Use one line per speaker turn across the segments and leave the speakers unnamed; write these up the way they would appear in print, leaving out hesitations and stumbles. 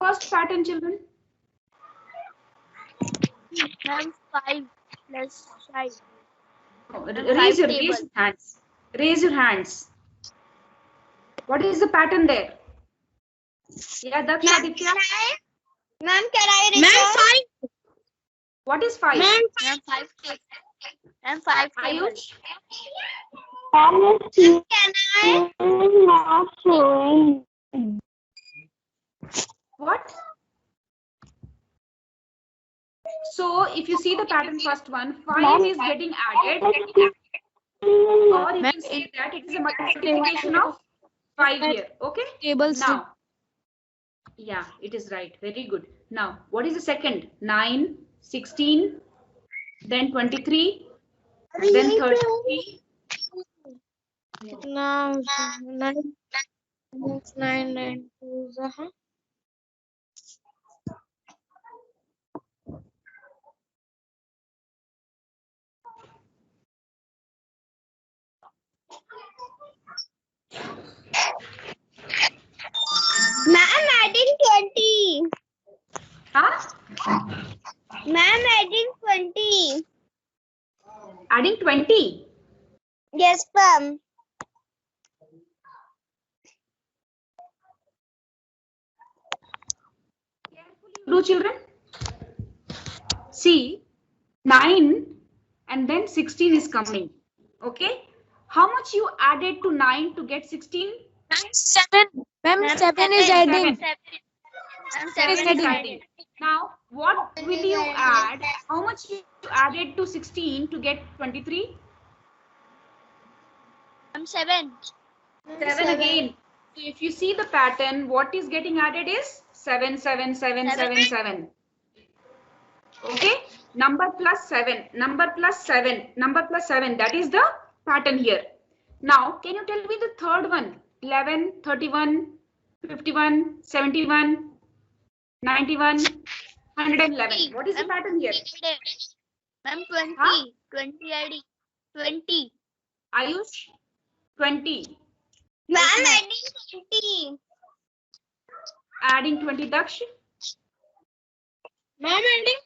first pattern, children?
Ma'am, 5 plus 5.
Oh,
And
raise your
table.
hands. Raise your hands. What is the pattern there? Yeah, Daksha, Aditya.
Ma'am, can I
Ma'am,
record?
5.
What is 5?
Ma'am, 5 table. Ma'am, 5 table.
Ayush?
Can I? Not showing.
What? So if you see the pattern first one, 5 is getting added, or you can say that it is a multiplication of 5 here. Okay?
Tables.
Now, yeah, it is right. Very good. Now, what is the second? 9, 16, then 23, then 33.
Now, 9, 9, 2,
Ma'am, adding 20.
Huh?
Ma'am, adding 20.
Adding 20.
Yes, ma'am.
Do children? See, 9 and then 16 is coming. Okay? How much you added to 9 to get 16?
7. Ma'am, 7 is adding.
7 is adding. Now, what will you add? How much you added to 16 to get 23?
7.
7 again. So if you see the pattern, what is getting added is 7, 7, 7, 7, 7. Okay? Number plus 7, number plus 7, number plus 7. That is the pattern here. Now, can you tell me the third one? 11, 31, 51, 71, 91, 111. What is the pattern here?
Ma'am, 20.
Huh?
20 adding. 20.
Ayush? 20.
Ma'am, adding 20.
Adding 20, Daksh?
Ma'am, adding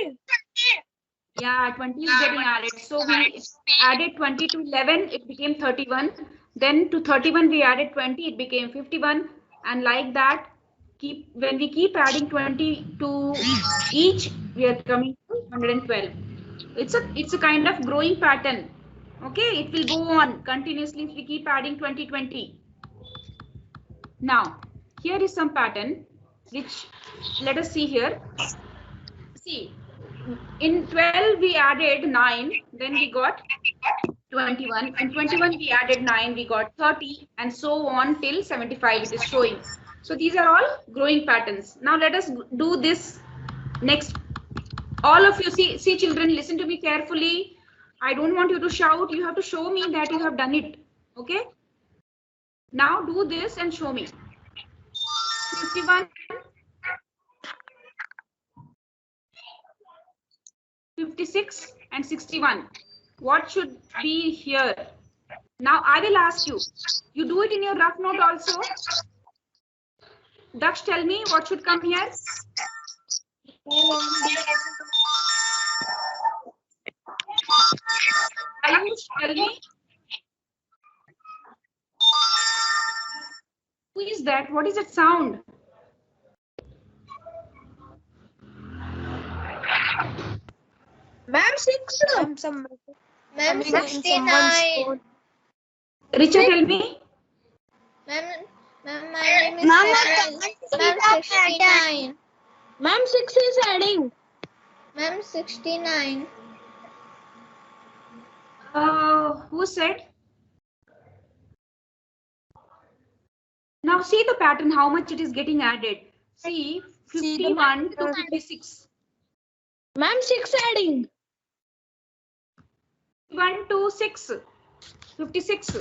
20.
Yeah, 20 is getting added. So we added 20 to 11, it became 31. Then to 31, we added 20, it became 51. And like that, when we keep adding 20 to each, we are coming to 112. It's a kind of growing pattern. Okay, it will go on continuously if we keep adding 20, 20. Now, here is some pattern, which let us see here. See, in 12 we added 9, then we got 21. In 21 we added 9, we got 30, and so on till 75 it is showing. So these are all growing patterns. Now let us do this next. All of you see children, listen to me carefully. I don't want you to shout. You have to show me that you have done it. Okay? Now do this and show me. 51, 56 and 61. What should be here? Now I will ask you. You do it in your rough note also. Daksh, tell me what should come here. Ayush, tell me. Who is that? What is that sound?
Ma'am, 6.
Ma'am, 69.
Richa, tell me.
Ma'am, my name is Ma'am, 69.
Ma'am, 6 is adding.
Ma'am, 69.
Who said? Now see the pattern, how much it is getting added. See, 51 to 56.
Ma'am, 6 adding.
51 to 6. 56.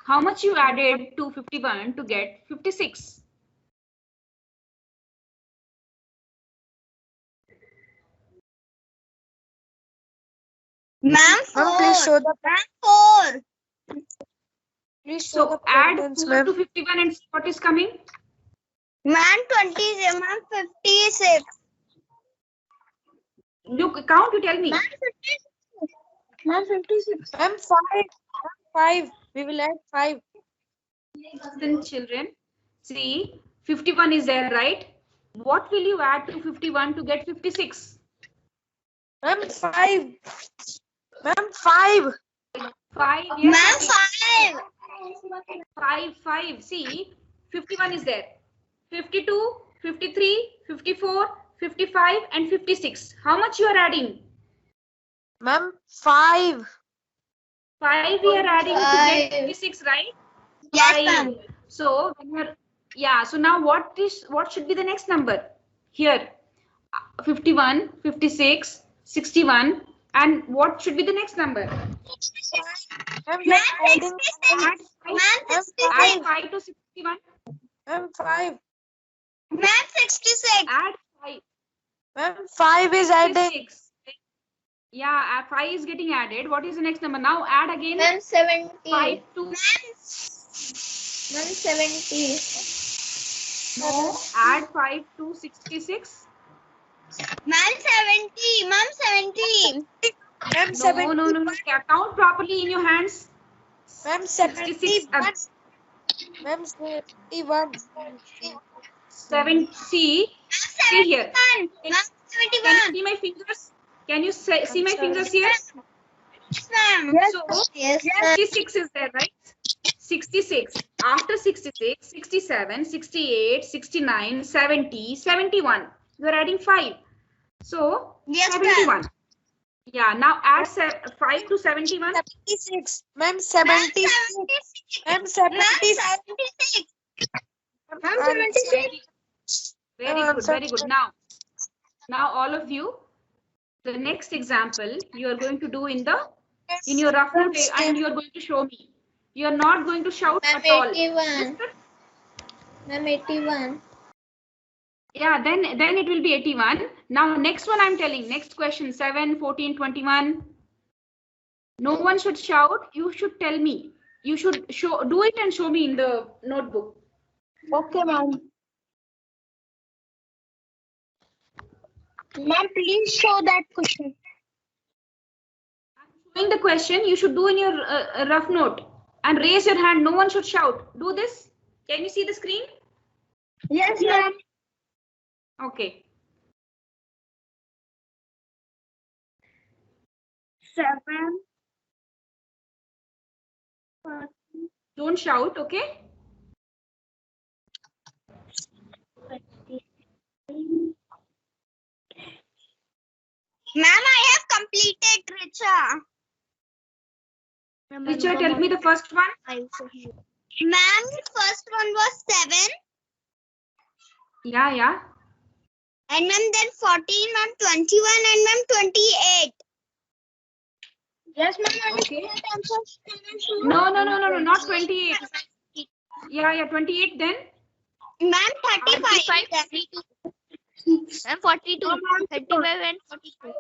How much you added to 51 to get 56?
Ma'am, 4.
Please show the
Ma'am, 4.
Please show
So
the
add
patterns,
4
ma'am.
to 51 and see what is coming.
Ma'am, 20, ma'am, 56.
You count, you tell me.
Ma'am 56.
Ma'am, 5. We will add 5.
Listen, children. See, 51 is there, right? What will you add to 51 to get 56?
Ma'am, 5. Ma'am, 5.
5, yes.
Ma'am, 5.
5. See, 51 is there. 52, 53, 54, 55 and 56. How much you are adding?
Ma'am, 5.
5 we are adding to get 56, right?
Yes,
5.
ma'am.
So when you are, yeah, so now what should be the next number? Here, 51, 56, 61, and what should be the next number?
Ma'am, we are adding
Add 5,
Ma'am,
add 5 to 61.
Ma'am, 5.
Ma'am, 66.
Add 5.
Ma'am, 5 is adding.
56. Yeah, 5 is getting added. What is the next number? Now add again
Ma'am, 70.
5 to
Ma'am, 70.
no, add 5 to 66.
Ma'am, 70. Ma'am, 70.
Ma'am,
No,
71.
no. Count properly in your hands.
Ma'am,
66.
71. Ma'am, 71.
7. See here.
Ma'am,
Can you
71.
see my fingers? Can you see my fingers here?
Yes, ma'am.
So
Yes, ma'am.
66 is there, right? 66. After 66, 67, 68, 69, 70, 71. You are adding 5. So
Yes, ma'am.
71. Yeah, now add 5 to 71.
76. Ma'am, 76. Ma'am, 76.
76.
Ma'am,
76.
Very good. Now all of you, the next example you are going to do in your rough note and you are going to show me. You are not going to shout
Ma'am,
at all.
81. Ma'am, 81.
Yeah, then it will be 81. Now next one I'm telling. Next question 7, 14, 21. No one should shout. You should tell me. You should do it and show me in the notebook.
Okay, ma'am. Ma'am, please show that question.
Showing the question, you should do in your rough note and raise your hand. No one should shout. Do this. Can you see the screen?
Yes, ma'am.
Okay.
7.
Don't shout, okay?
Ma'am, I have completed, Richa.
Richa, tell me the first one.
Ma'am, the first one was 7.
Yeah.
And ma'am, then 14, ma'am, 21, and ma'am, 28.
Yes, ma'am.
Okay. No, not 28. Yeah, 28 then.
Ma'am, 35.
And 42. 35 and 42.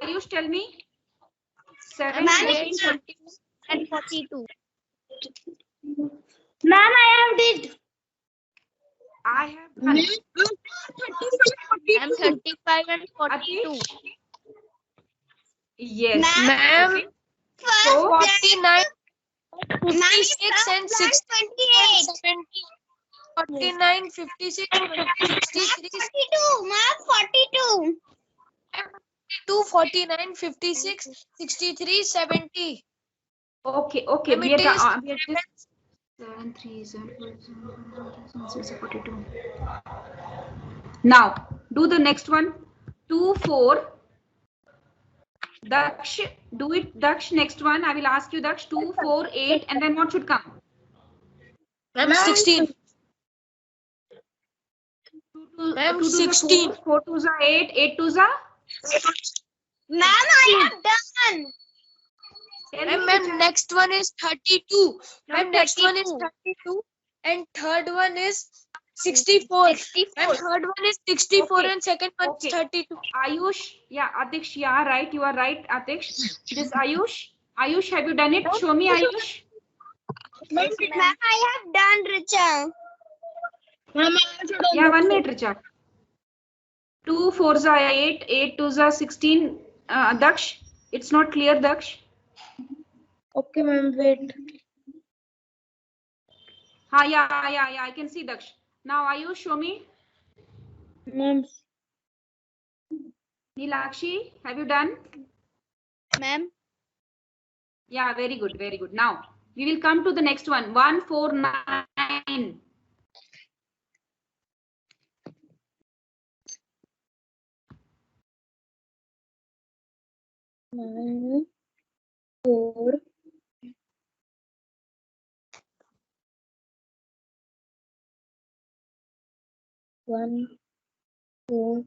Ayush, tell me. 7,
Ma'am,
14, 20.
And 42. Ma'am, I have did.
I have done.
I'm 35 and 42.
Yes.
Ma'am,
Okay.
First,
So,
49,
ma'am,
56 and 60.
28.
49, 56, 63,
42, ma'am, 42.
2, 49, 56, 63, 70.
Okay.
Ma'am,
We
it
are
is
7, 3, 7, 42. Now, do the next one. 2, 4. Daksh, do it. Daksh, next one. I will ask you, Daksh. 2, 4, 8. And then what should come?
Ma'am, 16. Ma'am,
2 to the
16.
4 to the 8. 8 to the?
Ma'am, I have done.
Tell me,
Ma'am,
Richa.
next one is 32.
Now
Ma'am, next one is 32. And third one is 64. Ma'am, third one is 64
Okay.
and second one
Okay.
is 32.
Ayush, yeah, Atish, yeah, right. You are right, Atish. This Ayush. Ayush, have you done it? Show me, Ayush.
Ma'am, I have done, Richa.
Ma'am, I also don't
Yeah, 1
know.
minute, Richa. 2 4s are 8, 8 2s are 16. Daksh, it's not clear, Daksh.
Okay, ma'am, wait.
Yeah, I can see Daksh. Now, Ayush, show me.
Ma'am,
Nilakshi, have you done?
Ma'am.
Yeah, very good, very good. Now, we will come to the next one. 149.
nine, 4, 1, 4.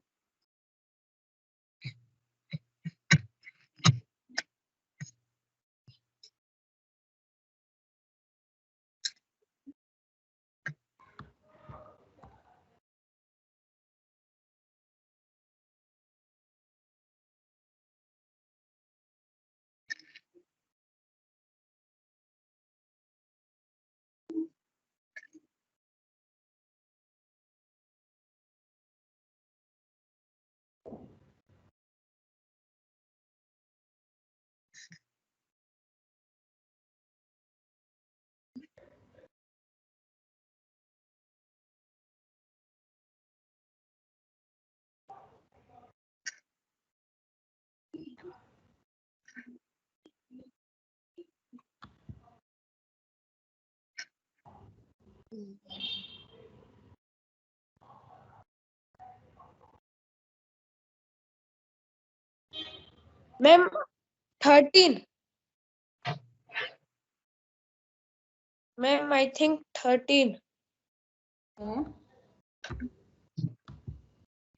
Ma'am, 13. Ma'am, I think 13.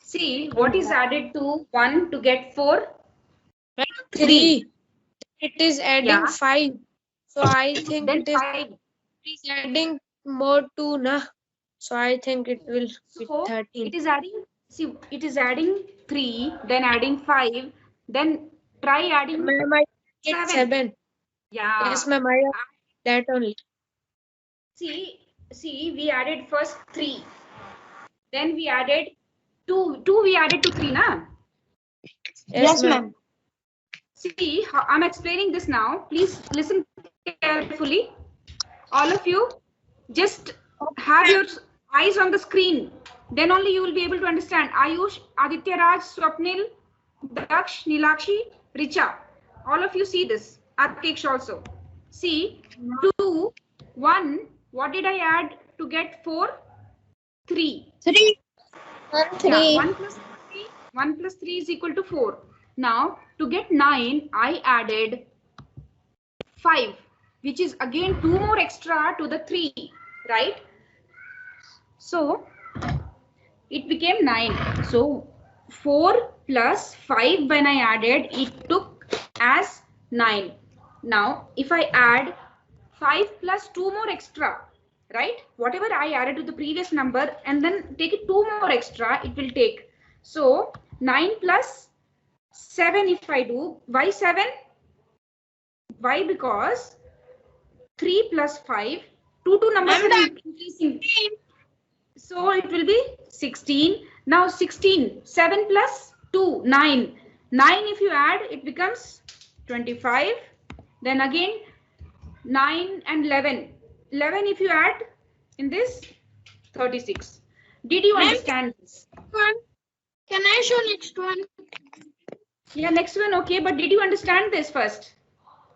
See, what is added to 1 to get 4?
3. It is adding
Yeah.
5. So I think
Then
it is
5.
adding more 2, na? So I think it will be
So
13.
it is adding, see, it is adding 3, then adding 5, then try adding
Ma'am, I get
7.
7.
Yeah.
Yes, ma'am, I have that only.
See, we added first 3. Then we added 2. 2 we added to 3, na?
Yes, ma'am.
See, I'm explaining this now. Please listen carefully. All of you, just have your eyes on the screen. Then only you will be able to understand. Ayush, Aditya Raj, Swapnil, Daksh, Nilakshi, Richa. All of you see this. Atkeksh also. See, 2, 1. What did I add to get 4? 3.
3. 1, 3.
Yeah, 1 plus 3. 1 plus 3 is equal to 4. Now, to get 9, I added 5, which is again 2 more extra to the 3, right? So, it became 9. So, 4 plus 5 when I added, it took as 9. Now, if I add 5 plus 2 more extra, right? Whatever I added to the previous number and then take it 2 more extra, it will take. So, 9 plus 7 if I do. Why 7? Why? Because 3 plus 5, two numbers are increasing. So it will be 16. Now 16, 7 plus 2, 9. 9 if you add, it becomes 25. Then again 9 and 11. 11 if you add in this, 36. Did you understand this?
Can I show next one?
Yeah, next one, okay. But did you understand this first?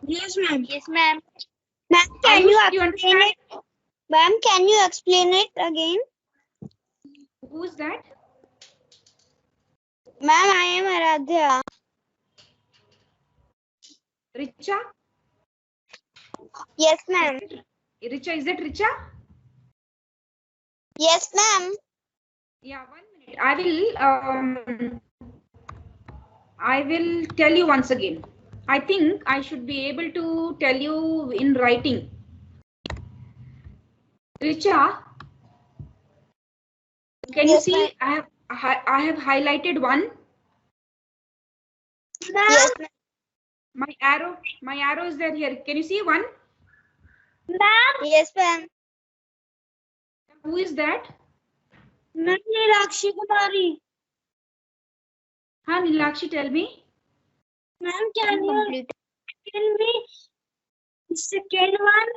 Yes, ma'am.
Yes, ma'am.
Ma'am, can
Ayush,
you
do you
explain
understand?
it? Ma'am, can you explain it again?
Who is that?
Ma'am, I am Aradhya.
Richa?
Yes, ma'am.
Richa, is it Richa?
Yes, ma'am.
Yeah, 1 minute. I will tell you once again. I think I should be able to tell you in writing. Richa, can you
Yes,
see?
ma'am.
I have highlighted 1.
Yes, ma'am.
My arrow is there here. Can you see 1?
Ma'am. Yes, ma'am.
Who is that?
Ma'am, Nilakshi Kumari.
Huh, Nilakshi, tell me.
Ma'am, can you tell me second one?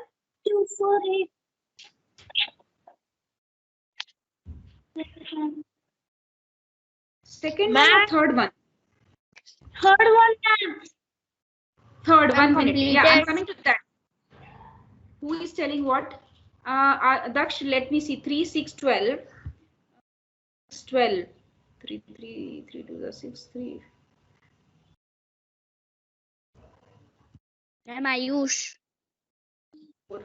248.
Second one
Ma'am.
or third one?
Third one, ma'am.
Third,
Ma'am,
1 minute. Yeah, I'm
completed.
coming to that. Who is telling what? Daksh, let me see. 3, 6, 12. 12. 3, 3, 3, 2, 6, 3.
Ma'am, Ayush.
4.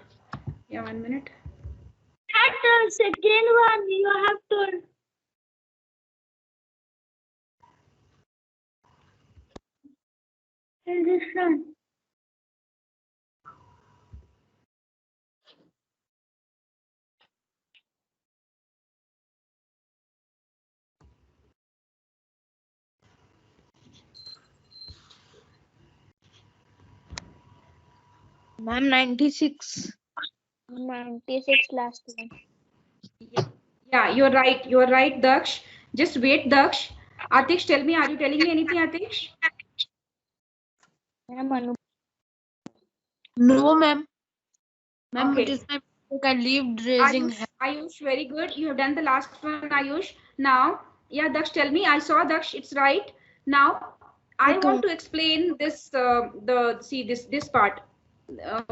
Yeah, 1 minute.
At the second one, you have told. In this one.
Ma'am, 96. 96 last one.
Yeah, you're right. You're right, Daksh. Just wait, Daksh. Atish, tell me, are you telling me anything, Atish?
Ma'am, Anu.
No, ma'am. Ma'am,
Okay.
it is my mistake. I leave raising
Ayush,
hand.
Ayush, very good. You have done the last one, Ayush. Now, yeah, Daksh, tell me. I saw Daksh. It's right. Now, I
Okay.
want to explain this. This part.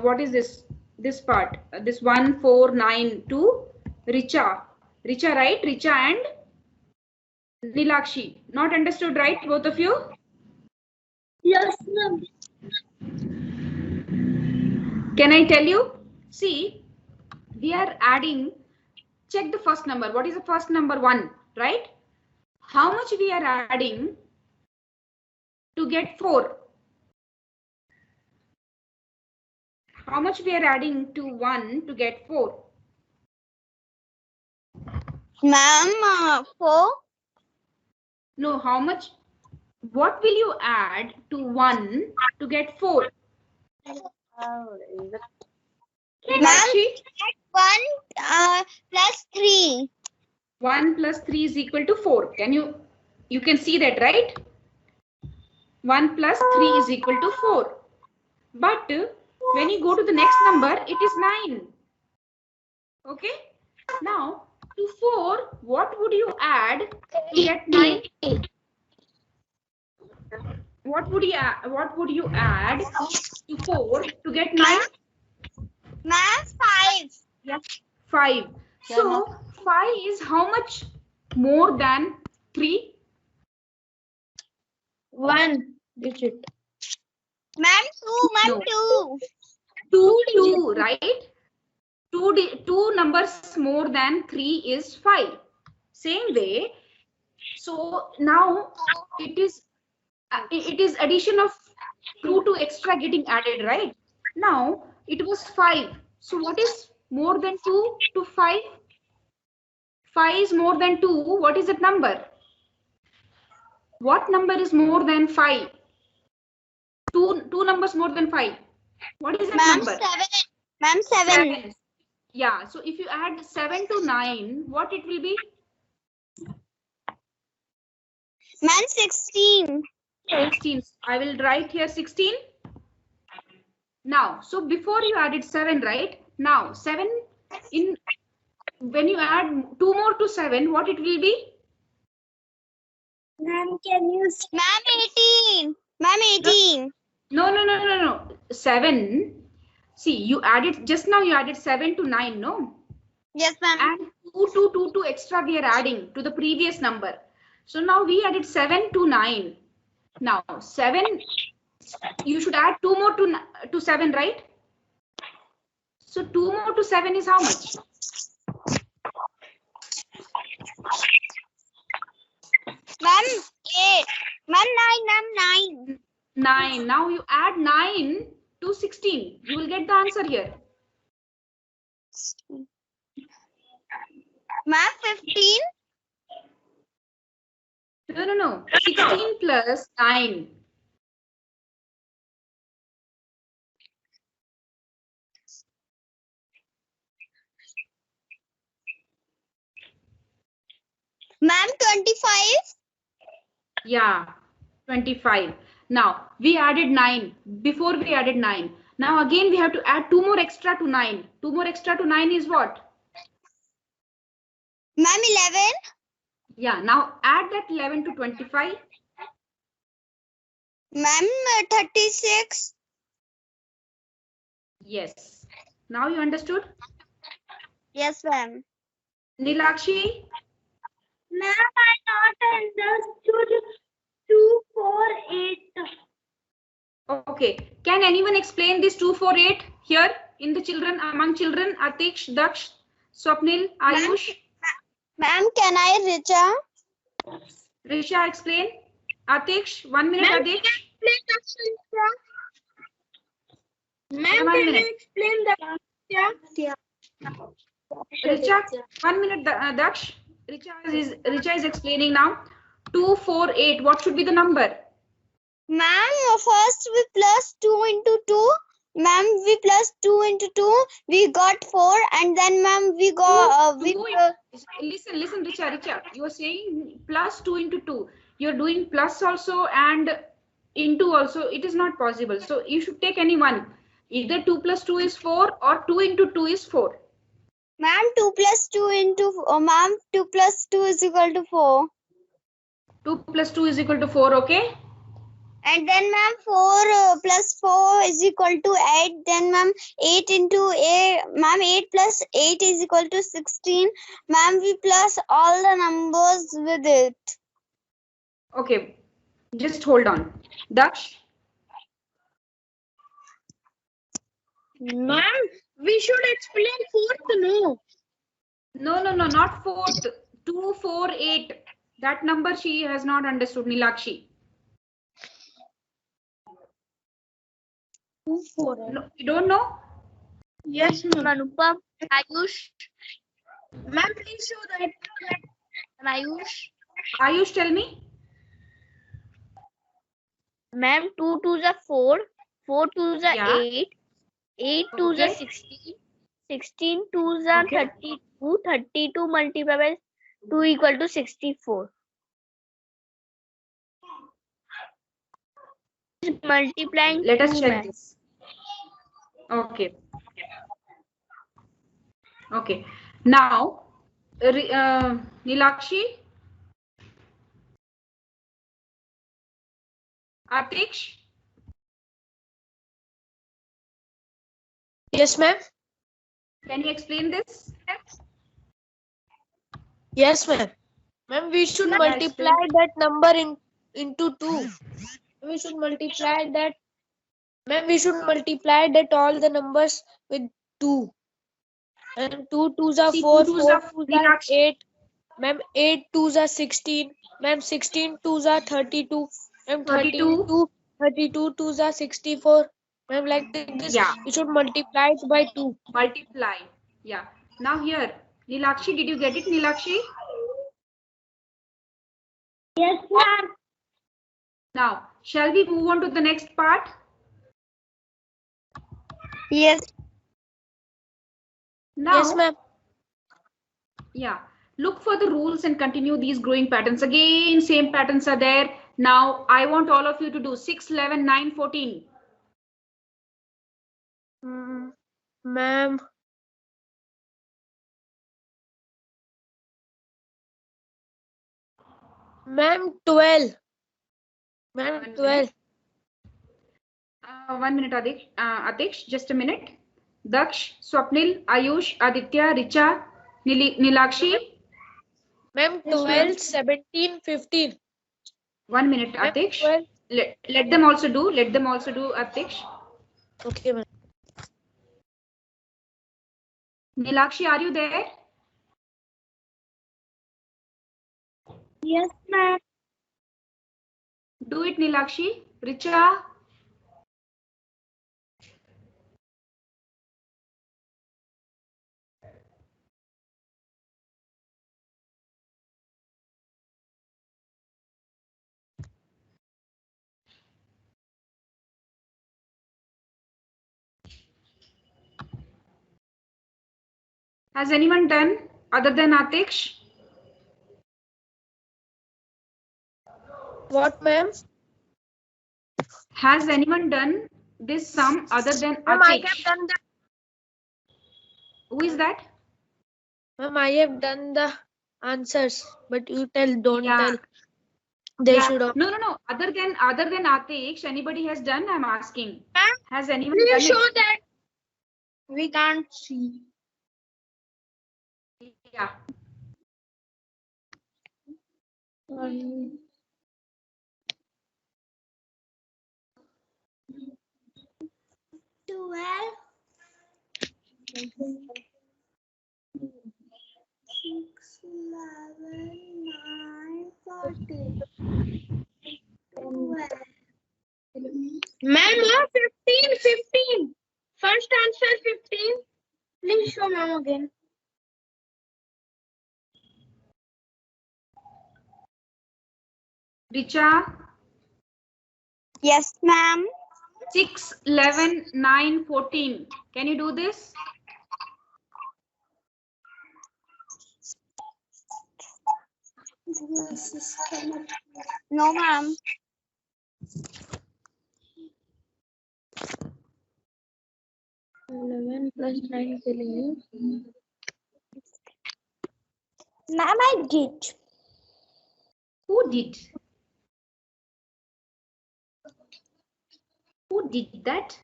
What is this? This part. This 1492. Richa. Richa, right? Richa and Nilakshi. Not understood, right? Both of you.
Yes, ma'am.
Can I tell you? See, we are adding. Check the first number. What is the first number? 1, right? How much we are adding to get 4? How much we are adding to 1 to get 4?
Ma'am, 4.
No, how much? What will you add to 1 to get 4? Nilakshi,
1 plus 3.
1 plus 3 is equal to 4. You can see that, right? 1 plus 3 is equal to 4. But when you go to the next number, it is 9. Okay. Now, to 4, what would you add to get 9? What would you add to 4 to get 9?
Ma'am, 5.
5. So 5 is how much more than 3?
1 digit.
Ma'am, 2. Ma'am,
No.
2.
2, right? 2 numbers more than 3 is 5. Same way. So now it is addition of 2 extra getting added, right? Now it was 5. So what is more than 2 to 5? 5 is more than 2. What is that number? What number is more than 5? Two numbers more than 5. What is that
Ma'am,
number?
7. Ma'am, 7.
Yeah. So if you add 7 to 9, what it will be?
Ma'am, 16.
16. I will write here 16. Now, so before you added 7, right? Now 7 in when you add 2 more to 7, what it will be?
Ma'am, can you
Ma'am, 18. Ma'am, 18.
No. 7. See, you added just now. You added 7 to 9, no?
Yes, ma'am.
And 2 extra we are adding to the previous number. So now we added 7 to 9. Now 7. You should add 2 more to 7, right? So 2 more to 7 is how much?
Ma'am, 8. Ma'am, 9. Ma'am, 9.
9. Now you add 9 to 16. You will get the answer here.
Ma'am, 15.
No. 16 plus 9.
Ma'am, 25.
Yeah, 25. Now we added 9. Before we added 9. Now again we have to add 2 more extra to 9. 2 more extra to 9 is what?
Ma'am, 11.
Yeah, now add that 11 to 25.
Ma'am, 36.
Yes. Now you understood?
Yes, ma'am.
Nilakshi?
Ma'am, I not understood 248.
Okay. Can anyone explain this 248 here in the children, among children? Atish, Daksh, Swapnil, Ayush?
Ma'am, can I, Richa?
Risha, explain. Atish, 1 minute,
Ma'am,
Atish.
Ma'am,
1 minute.
explain the
Richa, 1 minute, Daksh. Richa is explaining now. 248. What should be the number?
Ma'am, first we plus 2 into 2. Ma'am, we plus 2 into 2. We got 4. And then, ma'am, we got...
Listen, Richa. You are saying plus 2 into 2. You're doing plus also and into also. It is not possible. So you should take any one. Either 2 plus 2 is 4 or 2 into 2 is 4.
Ma'am, 2 plus 2 into... ma'am, 2 plus 2 is equal to 4.
2 plus 2 is equal to 4, okay?
And then, ma'am, 4 plus 4 is equal to 8. Then, ma'am, 8 into 8. Ma'am, 8 plus 8 is equal to 16. Ma'am, we plus all the numbers with it.
Okay, just hold on. Daksh?
Ma'am, we should explain fourth, no?
No, not 4th. 248. That number she has not understood, Nilakshi.
248.
No, you don't know?
Yes, ma'am.
Anupam, Ayush,
Ma'am, please show that.
Ayush.
Ayush, tell me.
Ma'am, 2 2s are 4, 4 2s are
Yeah.
8, 8 2s are
Okay.
16, 16 2s are
Okay.
32, 32 multiplied by 2 equal to 64. Multiplying
Let us
2,
check
ma'am.
this. Okay. Okay. Now, Nilakshi, Atish,
Yes, ma'am.
can you explain this?
Yes, ma'am. Ma'am, we should
Yeah,
multiply that number into 2. We should multiply that. Ma'am, we should multiply that all the numbers with 2. And 2 2s are
See,
4,
2
4
are
2s are
Nilakshi.
8. Ma'am, 8 2s are 16. Ma'am, 16 2s are 32. Ma'am,
32.
32 2s are 64. Ma'am, like this,
Yeah.
we should multiply it by 2.
Multiply. Yeah. Now here, Nilakshi, did you get it, Nilakshi?
Yes, ma'am.
Now, shall we move on to the next part?
Yes.
Now,
Yes, ma'am.
yeah. Look for the rules and continue these growing patterns. Again, same patterns are there. Now, I want all of you to do 6, 11, 9, 14.
Ma'am. Ma'am, 12. Ma'am, 12.
1 minute, Atish, just a minute. Daksh, Swapnil, Ayush, Aditya, Richa, Nilakshi.
Ma'am, 12, 17, 15.
1 minute,
Ma'am,
Atish.
12.
Let them also do. Let them also do, Atish.
Okay, ma'am.
Nilakshi, are you there?
Yes, ma'am.
Do it, Nilakshi. Richa. Has anyone done other than Atish?
What, ma'am?
Has anyone done this sum other than
Ma'am, I have
Atish?
done that.
Who is that?
Ma'am, I have done the answers, but you don't
Yeah.
tell. They
Yeah.
should have.
No. Other than Atish, anybody has done? I'm asking.
Ma'am,
Has anyone
Will you
done
show
it?
that? We can't see.
Yeah.
Twelve. 6, 11, 9, 14. 12. Ma'am, 15. First answer 15. Please show ma'am again.
Richa,
Yes, ma'am.
6, 11, 9, 14. Can you do this?
No, ma'am. Ma'am, I did.
Who did? Who did that?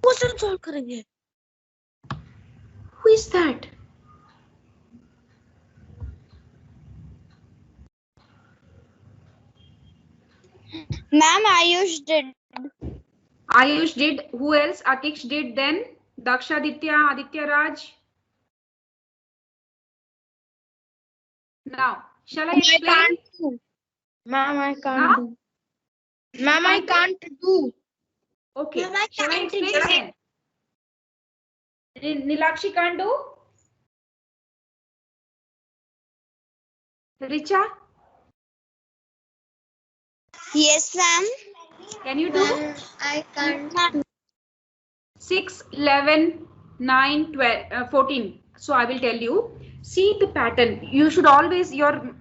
Question solve करेंगे.
Who is that?
Ma'am, Ayush did.
Ayush did. Who else? Atish did. Then Dakshaditya, Aditya Raj. Now, shall I explain?
do. Ma'am, I can't
Huh?
do. Ma'am, I can't do.
Okay.
Ma'am, I
Shall I
can't
explain then? Nilakshi can't do? Richa,
Yes, ma'am.
can you do?
I can't.
6, 11, 9, 12, 14. So I will tell you. See the pattern. You should always, your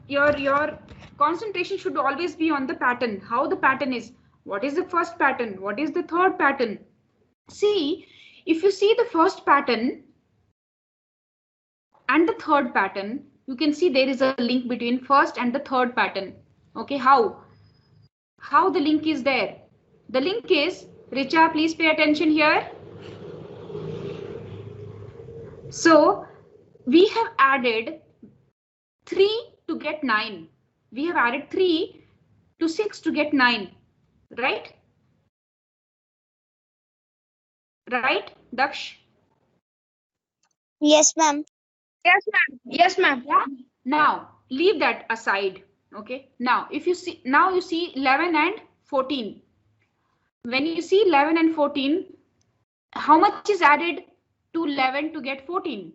concentration should always be on the pattern. How the pattern is. What is the first pattern? What is the third pattern? See, if you see the first pattern and the third pattern, you can see there is a link between first and the third pattern. Okay, how? How the link is there? The link is, Richa, please pay attention here. So we have added 3 to get 9. We have added 3 to 6 to get 9. Right? Right, Daksh?
Yes, ma'am. Yes, ma'am. Yes, ma'am.
Yeah. Now leave that aside. Okay. Now if you see, now you see 11 and 14. When you see 11 and 14, how much is added to 11 to get 14?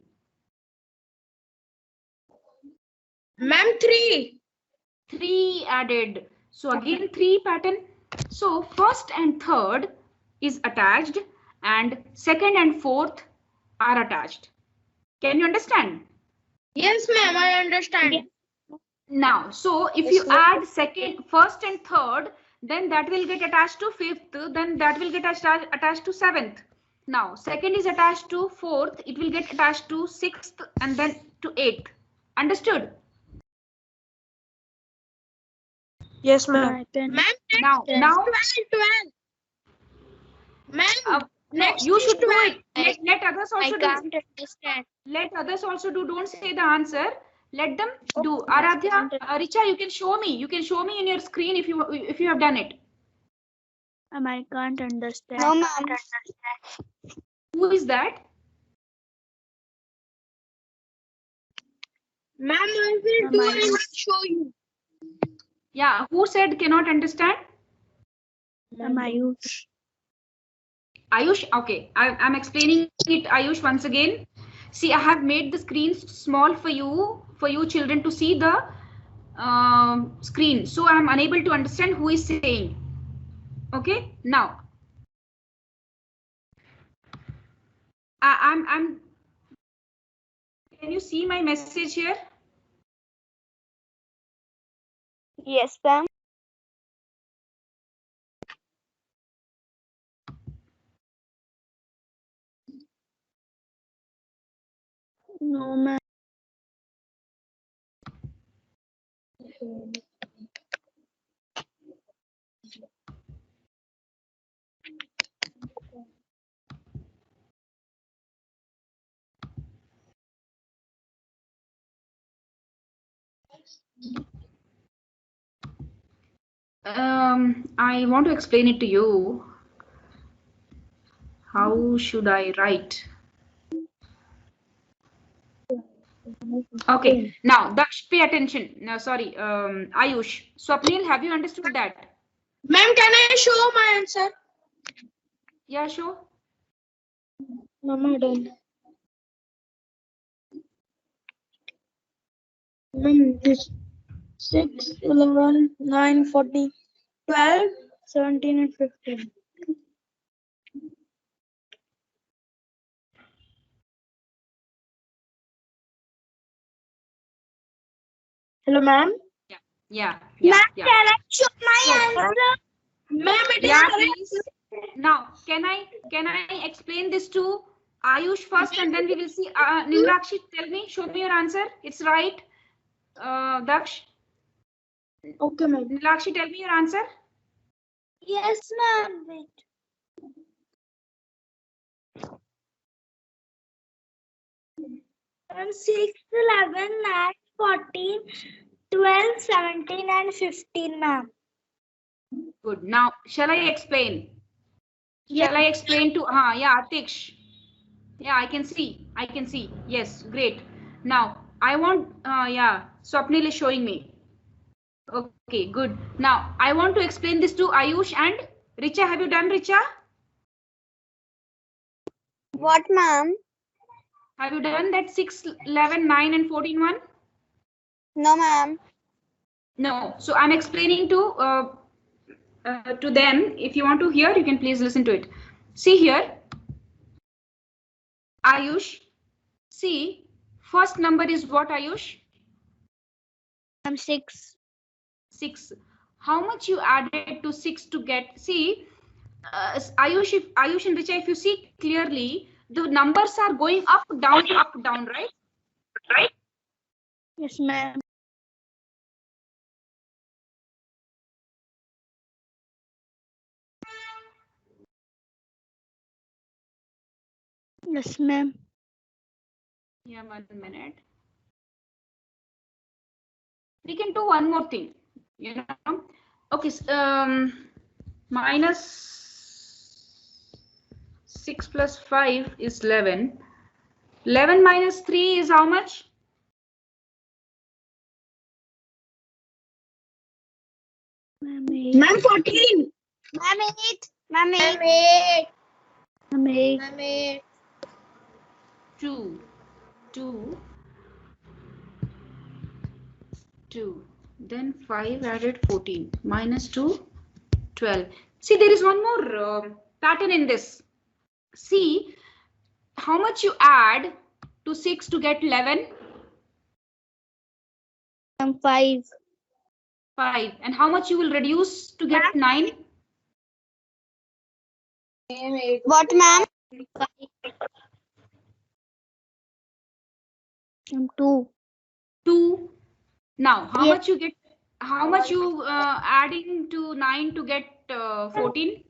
Ma'am, 3.
3 added. So again 3 pattern. So first and third is attached and second and fourth are attached. Can you understand?
Yes, ma'am. I understand.
Now, so if you add first and third, then that will get attached to fifth, then that will get attached to seventh. Now, second is attached to fourth, it will get attached to sixth and then to eighth. Understood?
Yes, ma'am.
Ma'am,
Now,
12. Ma'am,
no,
next
you
is
should do
12.
it. Let others also do.
understand.
Let others also do. Don't say the answer. Let them do. Aradhya, Richa, you can show me. You can show me in your screen if you have done it.
I can't understand.
No, ma'am.
Who is that?
Ma'am, I will do and I'll show you.
Yeah, who said cannot understand?
Ayush.
Ayush, okay, I'm explaining it, Ayush, once again. See, I have made the screen small for you children to see the screen. So I'm unable to understand who is saying. Okay, now I'm Can you see my message here?
Yes, ma'am. No, ma'am.
I want to explain it to you. How should I write? Okay, now Daksh, pay attention. No, sorry, Ayush. Swapnil, have you understood that?
Ma'am, can I show my answer?
Yeah, sure.
Mama done. Ma'am, this 6, 11, 9, 40, 12, 17 and 15. Hello, ma'am.
Yeah.
Ma'am, can I show my answer?
Ma'am, it is
Yeah,
correct.
please. Now, can I explain this to Ayush first, and then we will see. Nindakshi, tell me, show me your answer. It's right. Daksh,
Okay, ma'am.
Nindakshi, tell me your answer.
Yes, ma'am. Wait. And 6, 11, 9, 14, 12, 17 and 15, ma'am.
Good. Now, shall I explain? Shall I explain to? Yeah, Atish. Yeah, I can see. I can see. Yes, great. Now, I want. Yeah, Swapnil is showing me. Okay, good. Now, I want to explain this to Ayush and Richa. Have you done, Richa?
What, ma'am?
Have you done that 6, 11, 9 and 14 one?
No, ma'am.
No. So I'm explaining to them. If you want to hear, you can please listen to it. See here, Ayush. See, first number is what, Ayush?
I'm 6.
6. How much you added to 6 to get? See, Ayush and Richa, if you see clearly, the numbers are going up, down, right? Right?
Yes, ma'am. Yes, ma'am.
Yeah, 1 minute. We can do one more thing. You know, okay. Minus 6 plus 5 is 11. 11 minus 3 is how much?
Ma'am, 8.
Ma'am, 14.
Ma'am, 8. Ma'am, 8.
Ma'am, 8.
Ma'am, 8.
2. 2. Then 5 added 14. Minus 2, 12. See, there is one more pattern in this. See, how much you add to 6 to get 11?
I'm 5.
5. And how much you will reduce to get 9?
What, ma'am?
I'm 2.
2. Now, how
Yeah.
much you get? How much you adding to 9 to get 14?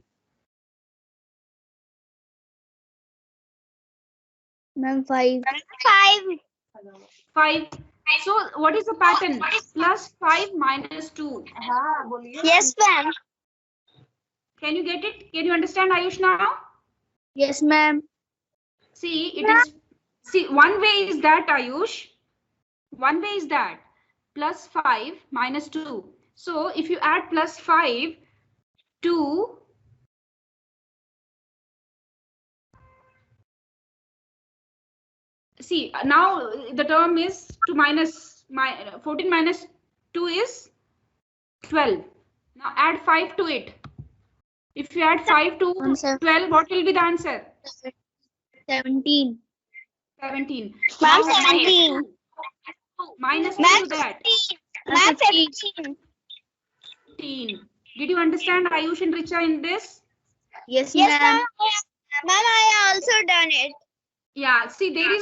Ma'am, 5.
5.
5. So, what is the pattern? Plus 5 minus 2.
Yes, ma'am.
Can you get it? Can you understand, Ayush, now?
Yes, ma'am.
See, it is. See, one way is that, Ayush. One way is that. Plus 5 minus 2. So, if you add plus 5 to see, now the term is to minus 14 minus 2 is 12. Now add 5 to it. If you add 5 to 12, what will be the answer?
17.
17.
Ma'am,
Now,
17.
minus 2
Ma'am,
to that.
15. Ma'am, 15.
15. Did you understand Ayush and Richa in this?
Yes,
Yes,
ma'am.
ma'am. Ma'am, I also done it.
Yeah, see, there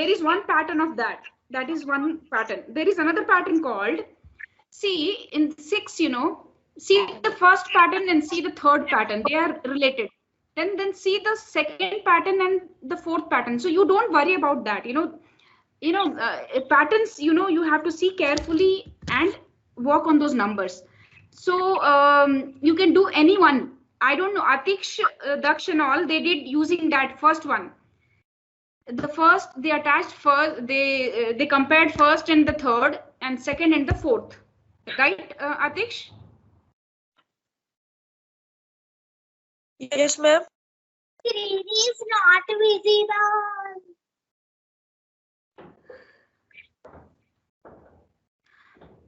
is one pattern of that. That is one pattern. There is another pattern called, see, in 6, you know, see the first pattern and see the third pattern. They are related. Then see the second pattern and the fourth pattern. So you don't worry about that. Patterns, you have to see carefully and work on those numbers. So you can do any one. I don't know, Atiksh, Daksh and all, they did using that first one. The first, they attached first, they compared first and the third and second and the fourth. Right, Atiksh?
Yes, ma'am.
Screen is not visible.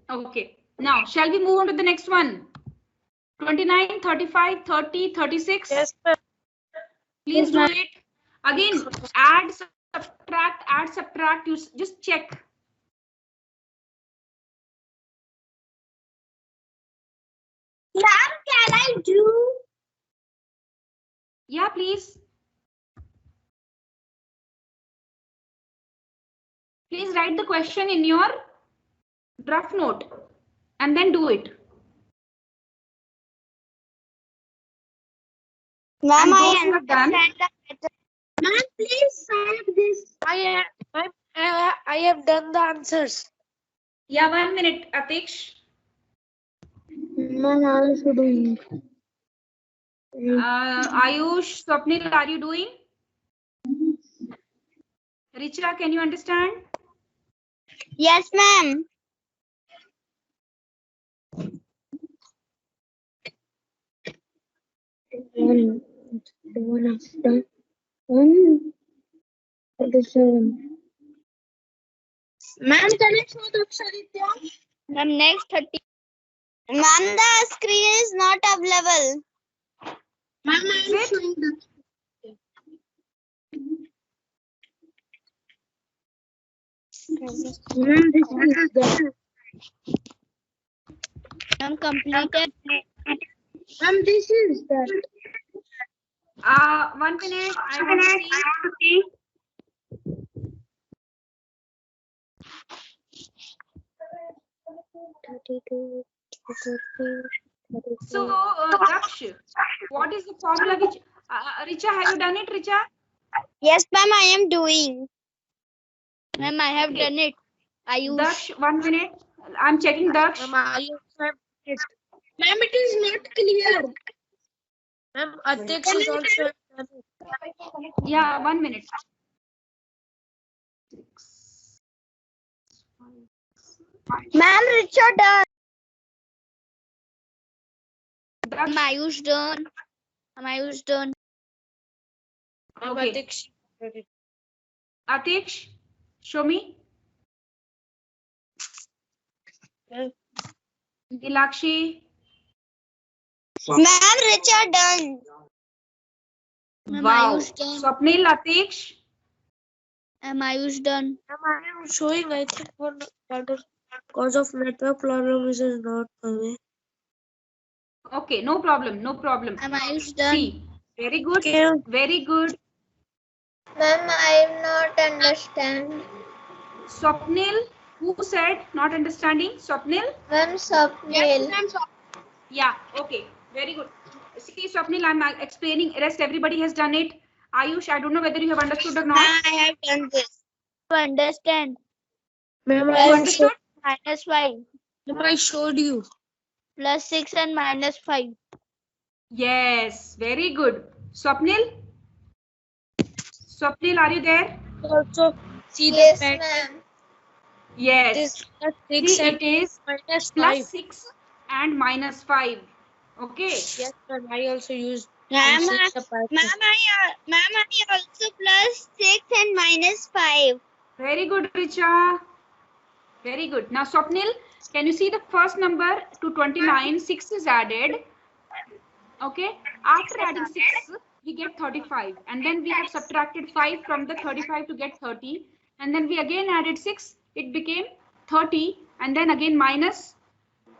Okay. Now, shall we move on to the next one? 29, 35, 30, 36.
Yes, ma'am.
Please do it. Again, add, subtract. You just check.
Ma'am, can I do?
Yeah, please. Please write the question in your draft note and then do it.
Ma'am,
And
I
those who have done-
understand the pattern. Ma'am, please solve this.
I have done the answers.
Yeah, 1 minute, Atiksh.
Ma'am, I also doing.
Ayush, Swapnil, are you doing? Richa, can you understand?
Yes, ma'am.
One after 137.
Ma'am, can I show the Aksharitya?
Ma'am, next 30.
Ma'am, the screen is not available. Ma'am, I
Is
am
it?
showing the.
Ma'am, this is the. Ma'am, completed.
Ma'am, this is that.
1 minute. I want to see. So, Daksh, what is the formula which, Richa, have you done it, Richa?
Yes, ma'am, I am doing.
Ma'am, I have
Okay.
done it. I use.
Daksh, 1 minute. I'm checking Daksh.
Ma'am, I have it.
Ma'am, it is not clear.
Ma'am, Atiksh is also done it.
Yeah, 1 minute. 6, 5.
Ma'am, Richard done.
Daksh,
Mayush done. Mayush done.
Ma'am,
Okay.
Atiksh did it.
Atiksh, show me.
Ma'am,
Dilakshi,
Ma'am, Richard done.
Ma'am,
wow.
Mayush done.
Swapnil, Atiksh,
Mayush done.
Ma'am, I am showing, I think, one pattern. Cause of network problem, it is not coming.
okay, no problem, no problem.
Mayush done.
See, very good,
Okay.
very good.
Ma'am, I am not understand.
Swapnil, who said not understanding? Swapnil?
Ma'am, Swapnil.
Yeah, okay, very good. See, Swapnil, I'm explaining, rest everybody has done it. Ayush, I don't know whether you have understood or not.
I have done this.
To understand.
Ma'am,
You
I have
understood?
Minus 5.
Ma'am, I showed you.
Plus 6 and minus 5.
Yes, very good. Swapnil? Swapnil, are you there?
Also, see
Yes,
the pattern.
ma'am.
Yes.
This plus 6
See,
and
it is
minus 5.
plus 6 and minus 5. Okay.
Yes, ma'am, I also used.
Ma'am,
see the pattern.
Ma'am, I also plus 6 and minus 5.
Very good, Richa. Very good. Now, Swapnil, can you see the first number to 29? 6 is added. Okay. After adding 6, we get 35, and then we have subtracted 5 from the 35 to get 30, and then we again added 6, it became 30, and then again minus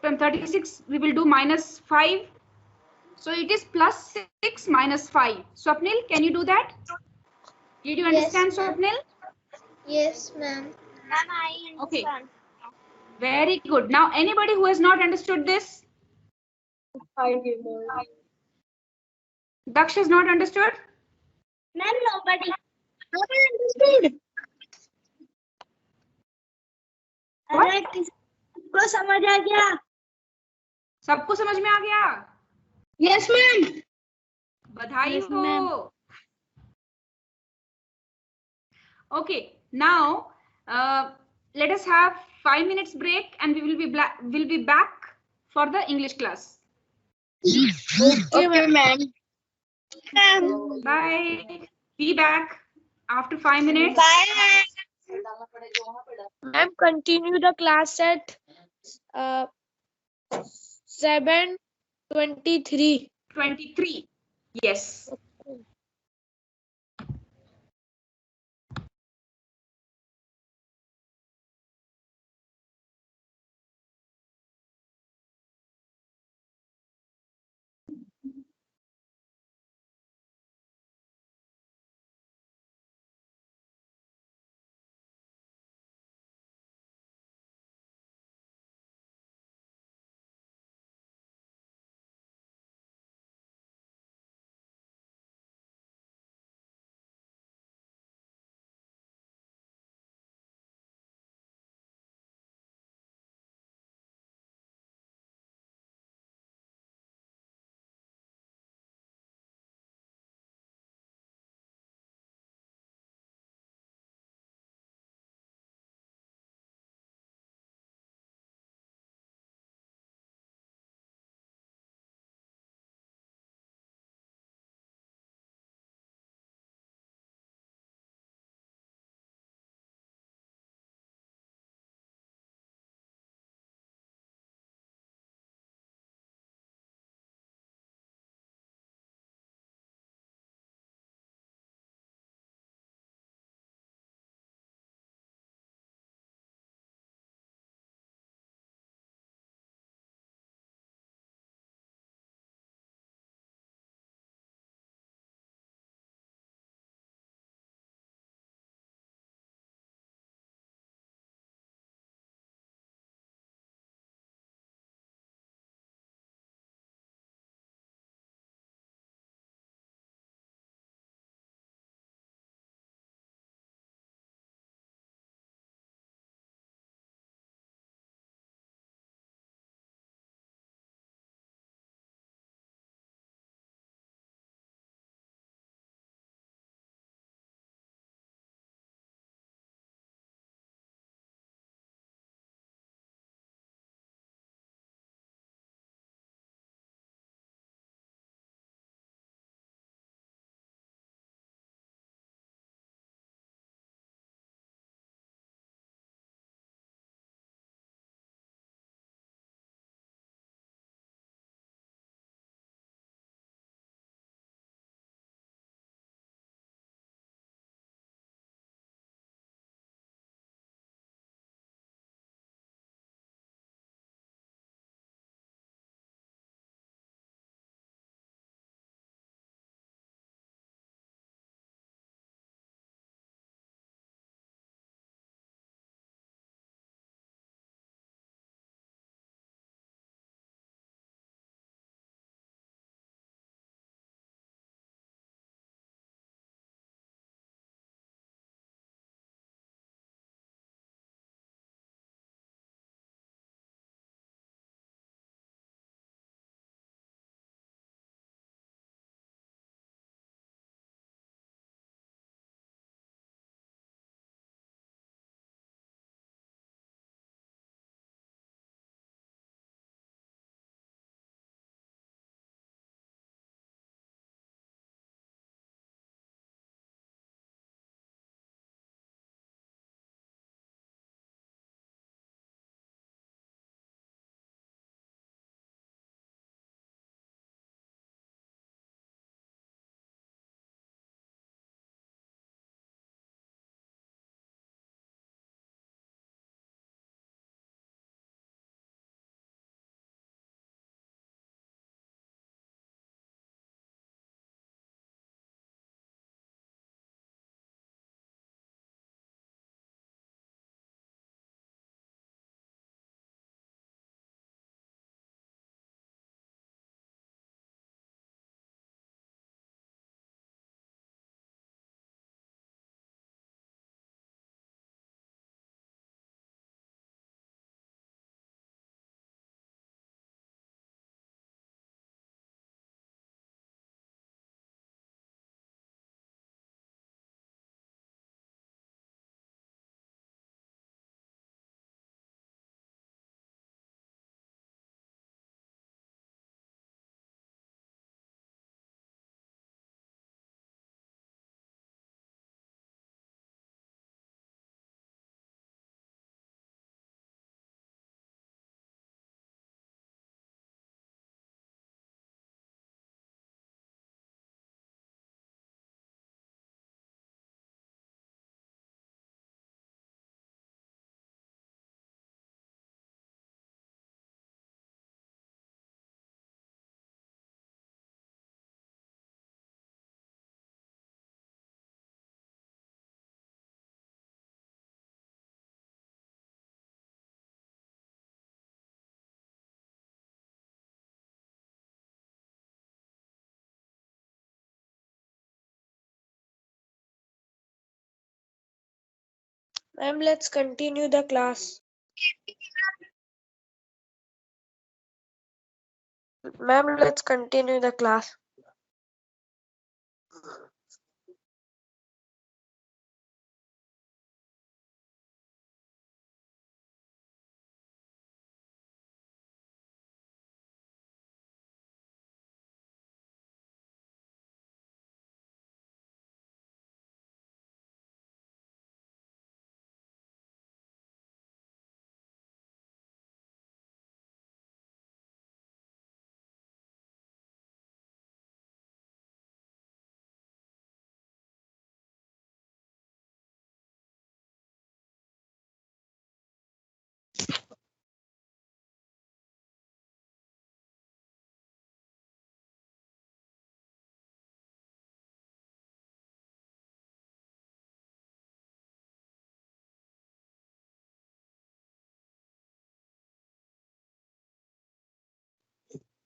from 36 we will do minus 5, so it is plus 6 minus 5. Swapnil, can you do that? Did you understand, Swapnil?
Yes, ma'am. Ma'am, I
Okay.
understand.
Very good. Now anybody who has not understood this? Daksh has not understood?
Ma'am, nobody. Nobody understood.
What?
अरे किसको समझ आ गया?
सबको समझ में आ गया?
Yes, ma'am.
बधाई
Yes,
हो.
ma'am.
Okay, now let us have 5 minutes break, and we will be back for the English class.
Okay, ma'am.
Bye. Be back after 5 minutes.
Bye.
Ma'am, continue the class at 7:23.
23. Yes.
Ma'am, let's continue the class. Ma'am, let's continue the class.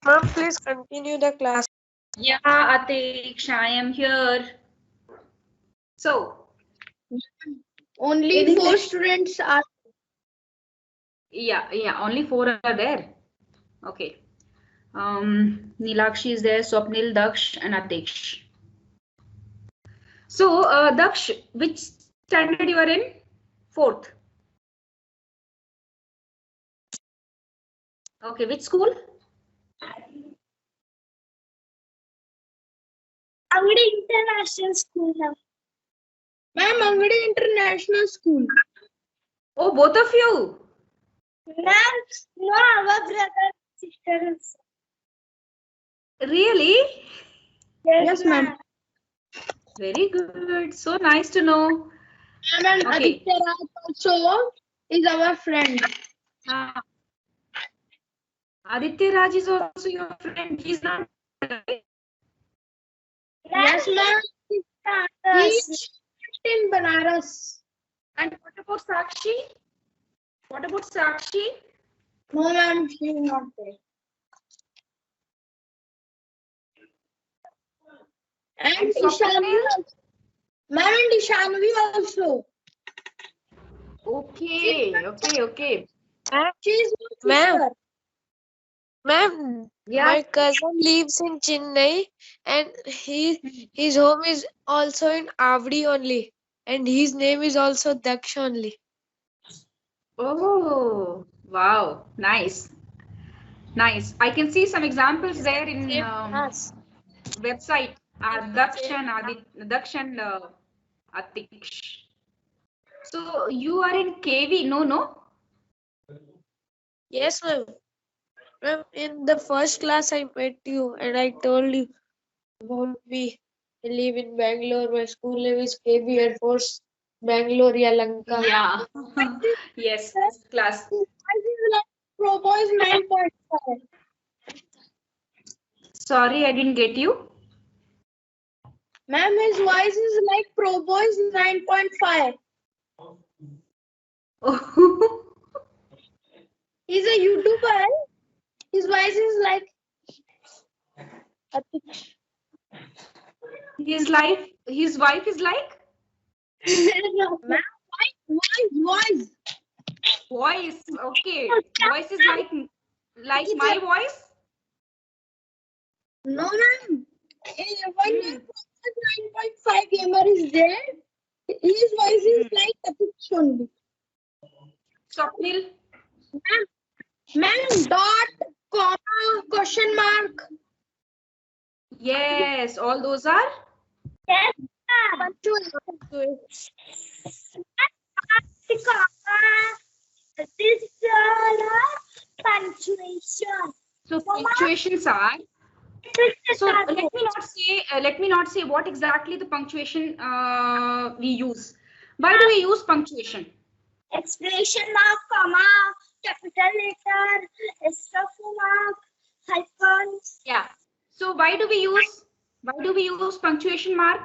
Ma'am, please continue the class.
Yeah, Atish, I am here. So,
Only 4 students are.
yeah, only 4 are there. Okay. Nilakshi is there, Swapnil, Daksh, and Atish. So, Daksh, which standard you are in? 4th. Okay, which school?
Angadi International School.
Ma'am, Angadi International School.
Oh, both of you.
Ma'am, no, our brother, sisters.
Really?
Yes, ma'am.
Very good. So nice to know.
Ma'am, and
Okay.
Aditya Raj also is our friend.
Aditya Raj is also your friend. He's not.
Yes, ma'am. He's in Banaras.
And what about Sakshi? What about Sakshi?
No, ma'am, she is not there. And Ishanvi also. Ma'am, and Ishanvi also.
Okay.
She is my
Ma'am.
sister.
Ma'am,
Yeah.
my cousin lives in Chennai and his home is also in Avdi only. And his name is also Daksh only.
Oh, wow. Nice. Nice. I can see some examples there in
Yes.
website. Daksh and Atish. So you are in KV, no?
Yes, ma'am. Ma'am, in the first class I met you and I told you about me. I live in Bangalore. My school name is KB Air Force, Bangalore, Yalanka.
Yeah. Yes, class.
His voice is like Pro Boys 9.5.
Sorry, I didn't get you.
Ma'am, his voice is like Pro Boys 9.5. He's a YouTuber. His voice is like.
His wife is like
Ma'am, voice.
voice. Okay, voice is like my voice.
No, ma'am. When your 9.5 gamer is there, his voice is like Atish only.
Swapnil.
Ma'am, dot, comma, question mark.
Yes, all those are.
Yes, this is punctuation.
So punctuations are. So let me not say what exactly the punctuation we use. Why do we use punctuation?
Exclamation mark, comma, capital letter, apostrophe mark, hyphens.
Yeah. So why do we use punctuation mark?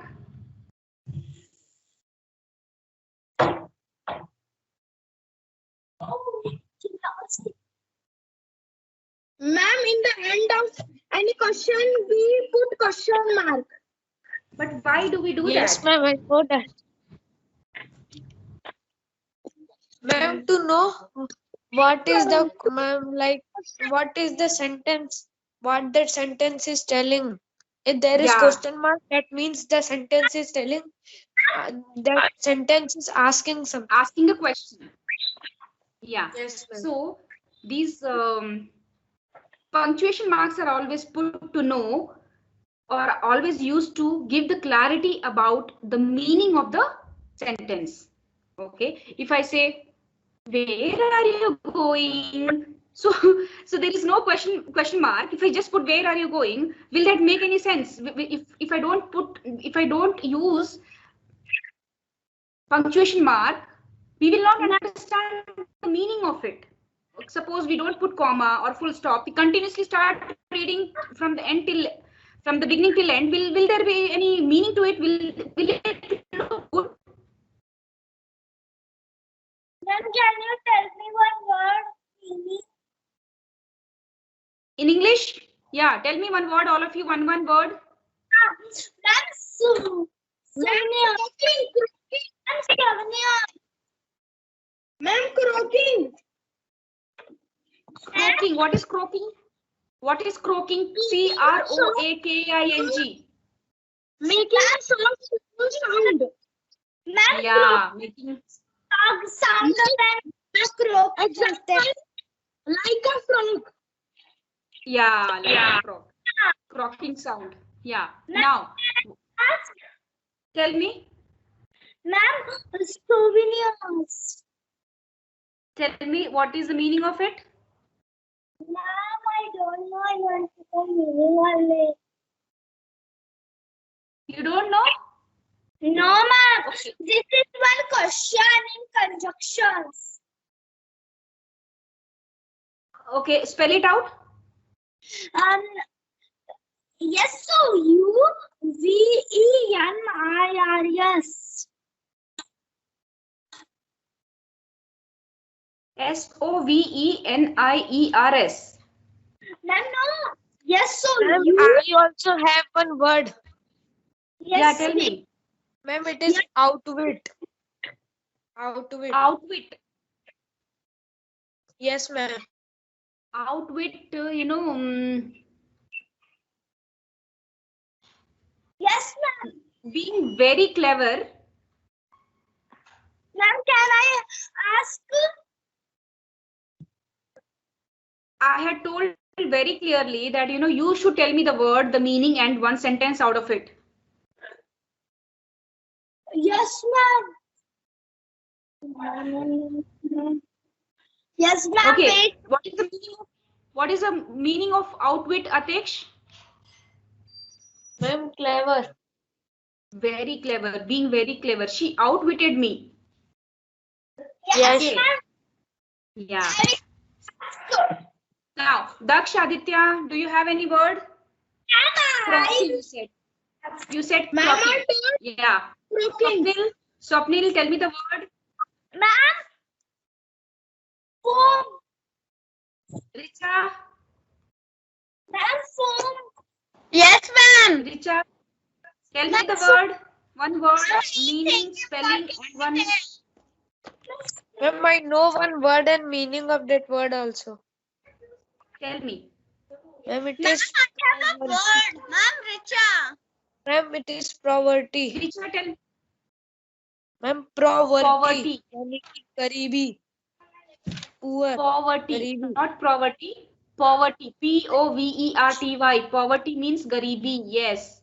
Ma'am, in the end of any question, we put question mark.
But why do we do
Yes,
that?
ma'am, I know that. Ma'am, to know what is the ma'am like what is the sentence? What that sentence is telling? If there is
Yeah.
question mark, that means the sentence is telling that sentence is asking something.
Asking a question. Yeah.
Yes, ma'am.
So these punctuation marks are always put to know or always used to give the clarity about the meaning of the sentence. Okay. If I say, where are you going? So, so there is no question mark. If I just put where are you going, will that make any sense? If I don't use punctuation mark, we will not understand the meaning of it. Suppose we don't put comma or full stop, we continuously start reading from the end till from the beginning till end. Will there be any meaning to it? Will it look good?
Ma'am, can you tell me one word?
In English? Yeah, tell me one word, all of you, one word.
That's
Ma'am, croaking.
Croaking. What is croaking? What is croaking? CROAKING.
Making a sound.
Ma'am,
Yeah, making
sound of croak.
Example, like a frog.
yeah, like a croak. Croaking sound. Yeah. Now, tell me.
Ma'am, souvenirs.
Tell me what is the meaning of it?
Ma'am, I don't know. I want to tell you.
You don't know?
No, ma'am.
Okay.
This is one question in conjunctions.
Okay, spell it out.
Yes, so UVENIRS.
SOVENIERS.
Ma'am, no. Yes, so
Ma'am,
you.
I also have one word.
Yeah,
Yes,
tell me.
Ma'am, it is outwit. Outwit.
Outwit.
Yes, ma'am.
Outwit,
Yes, ma'am.
being very clever.
Ma'am, can I ask?
I had told very clearly that, you should tell me the word, the meaning, and one sentence out of it.
Yes, ma'am. Yes, ma'am.
Okay.
Wait.
What is the meaning of outwit, Atesh?
Ma'am, clever.
Very clever, being very clever. She outwitted me.
Yes.
Okay. Yeah. Now, Daksh, Aditya, do you have any word? Croaking, you said. You said
Ma'am,
croaking.
I told
Yeah.
croaking.
Swapnil, tell me the word.
Ma'am. Foam.
Richa,
Ma'am, foam. Yes, ma'am.
Richa, tell me the word. One word, meaning, spelling, and one.
Ma'am, I know one word and meaning of that word also.
Tell me.
Ma'am, it
Ma'am,
is
I have a word. Ma'am, Richa.
ma'am, it is poverty.
Richa, tell me.
Ma'am, poverty.
Poverty.
यानी कि गरीबी. Poor.
Poverty,
Garibi.
not poverty. Poverty. Poverty. Poverty means garibi. Yes.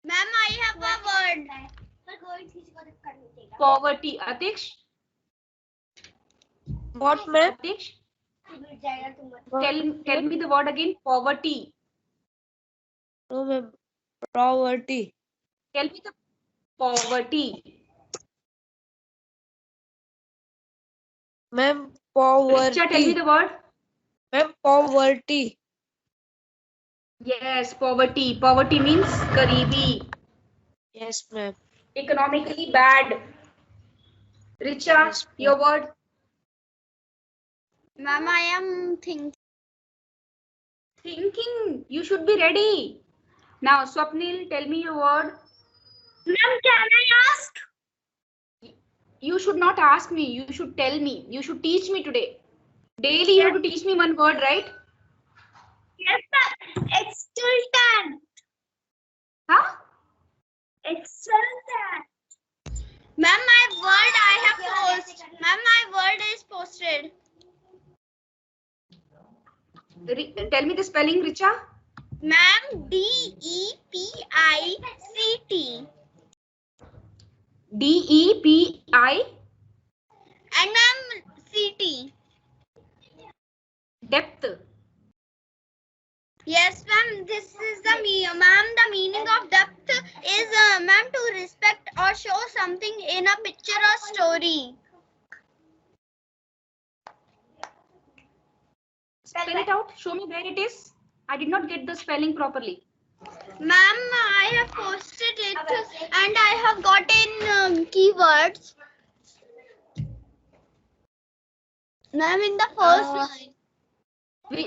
Ma'am, I have a word.
Poverty. Atish.
What, ma'am?
Atish. Tell me the word again. Poverty.
No, ma'am. Poverty.
Tell me the poverty.
Ma'am,
Richa, tell me
poverty.
the word.
Ma'am, poverty.
Yes, poverty. Poverty means garibi.
Yes, ma'am.
Economically bad. Richa,
Yes, ma'am.
your word.
Ma'am, I am thinking.
Thinking. You should be ready. Now, Swapnil, tell me your word.
Ma'am, can I ask?
you should not ask me. You should tell me. You should teach me today. Daily you have to teach me one word, right?
Yes, ma'am. Exultant.
Huh?
Exultant. Ma'am, my word I have posted. Ma'am, my word is posted.
Tell me the spelling, Richa.
Ma'am, DEPICT.
DEPI.
And ma'am, CT.
Depth.
Yes, ma'am. This is the ma'am. The meaning of depth is ma'am to respect or show something in a picture or story.
Spell it out. Show me where it is. I did not get the spelling properly.
Ma'am, I have posted it and I have gotten keywords. Ma'am, in the first line.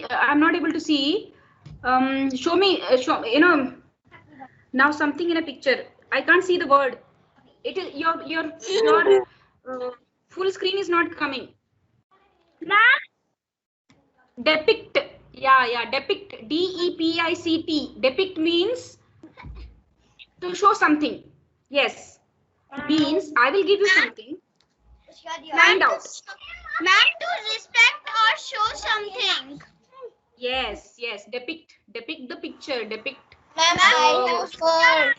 I'm not able to see. Show me. Now something in a picture. I can't see the word. It is your full screen is not coming.
Ma'am,
Depict. Yeah. Depict. DEPICT. Depict means to show something. Yes. Means I will give you something. Find out.
ma'am, to respect or show something.
Yes. Depict the picture. Depict.
Ma'am, I have word.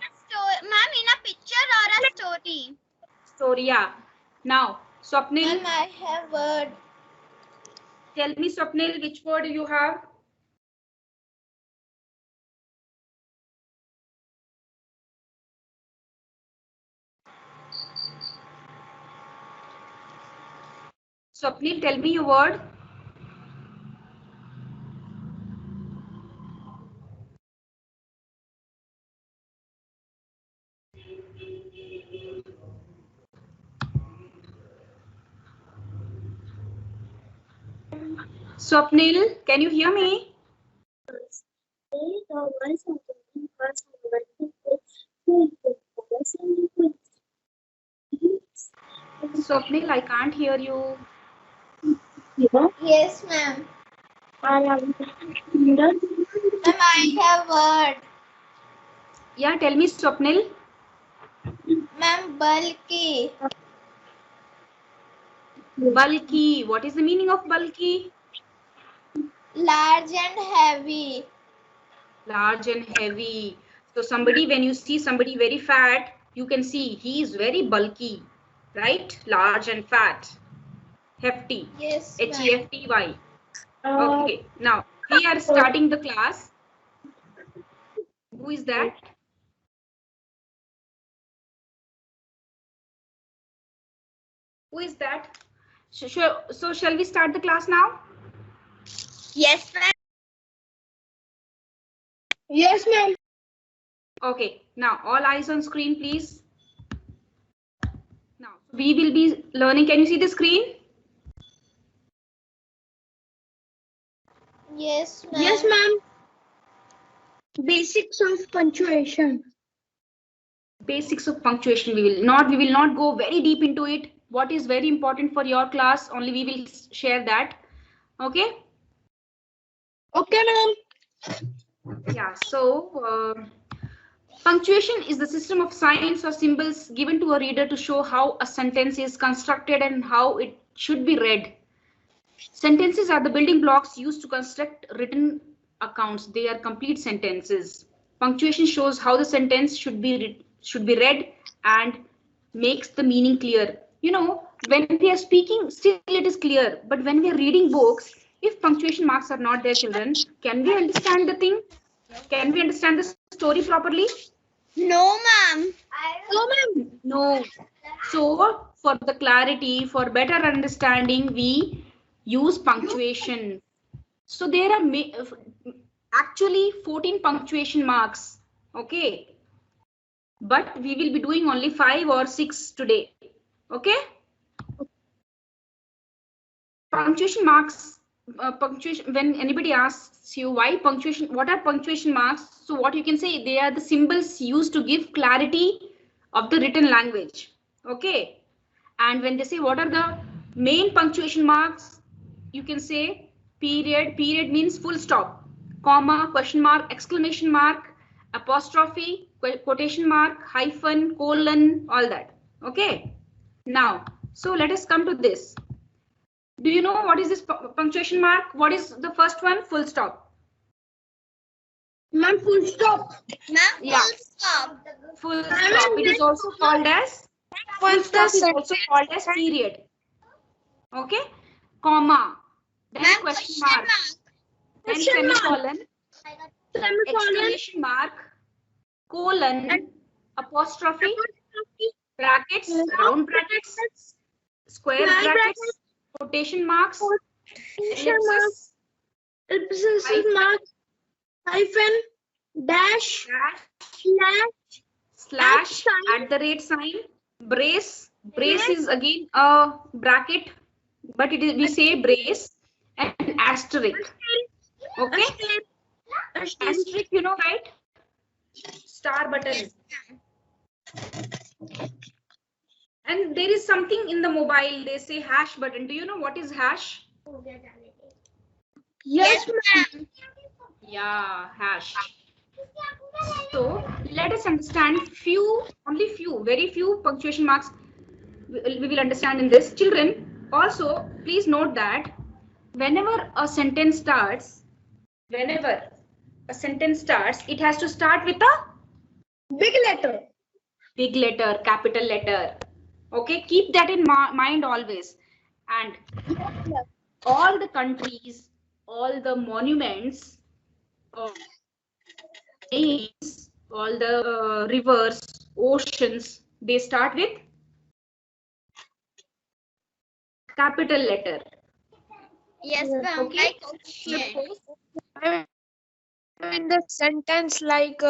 Ma'am, in a picture or a story.
Story. Yeah. Now, Swapnil.
I have word.
Tell me, Swapnil, which word you have? Swapnil, tell me your word. Swapnil, can you hear me? Swapnil, I can't hear you.
Yes, ma'am. Ma'am, I have word.
Yeah, tell me, Swapnil.
Ma'am, bulky.
Bulky. What is the meaning of bulky?
Large and heavy.
Large and heavy. So somebody, when you see somebody very fat, you can see he is very bulky, right? Large and fat. Hefty.
Yes,
Hefty. Okay, now we are starting the class. Who is that? Who is that? So shall we start the class now?
Yes, ma'am.
Yes, ma'am.
Okay, now all eyes on screen, please. Now we will be learning. Can you see the screen?
Yes, ma'am.
Yes, ma'am. Basics of punctuation.
Basics of punctuation. We will not go very deep into it. What is very important for your class, only we will share that. Okay?
Okay, ma'am.
Yeah, so punctuation is the system of signs or symbols given to a reader to show how a sentence is constructed and how it should be read. Sentences are the building blocks used to construct written accounts. They are complete sentences. Punctuation shows how the sentence should be read and makes the meaning clear. You know, when we are speaking, still it is clear. But when we are reading books, if punctuation marks are not there, children, can we understand the thing? Can we understand the story properly?
No, ma'am.
No, ma'am.
No. So for the clarity, for better understanding, we use punctuation. So there are actually 14 punctuation marks. Okay. But we will be doing only 5 or 6 today. Okay. Punctuation marks. Punctuation. When anybody asks you why punctuation, what are punctuation marks? So what you can say, they are the symbols used to give clarity of the written language. Okay. And when they say what are the main punctuation marks, you can say period. Period means full stop, comma, question mark, exclamation mark, apostrophe, quotation mark, hyphen, colon, all that. Okay. Now, so let us come to this. Do you know what is this punctuation mark? What is the first one? Full stop.
Ma'am, full stop.
Ma'am,
Yeah.
full stop.
Full stop. It is also called as full stop is also called as period. Okay. Comma. Then
Ma'am,
question mark. Then
Question mark.
semicolon. Exclamation mark. Colon. Apostrophe. Brackets. Round brackets. Square brackets. Quotation marks. Ellipsis.
Ellipsis mark, hyphen, dash,
Slash. At the rate sign. Brace. Brace is again a bracket, but it is, we say brace, and asterisk. Okay. Asterisk, you know, right? Star button. And there is something in the mobile, they say hash button. Do you know what is hash?
Yes, ma'am.
Yeah, hash. So let us understand only few, very few punctuation marks we will understand in this. Children, also please note that whenever a sentence starts, it has to start with a
Big letter.
big letter, capital letter. Okay, keep that in mind always. And all the countries, all the monuments, all names, all the rivers, oceans, they start with capital letter.
Yes, ma'am.
Okay.
Like
In the sentence like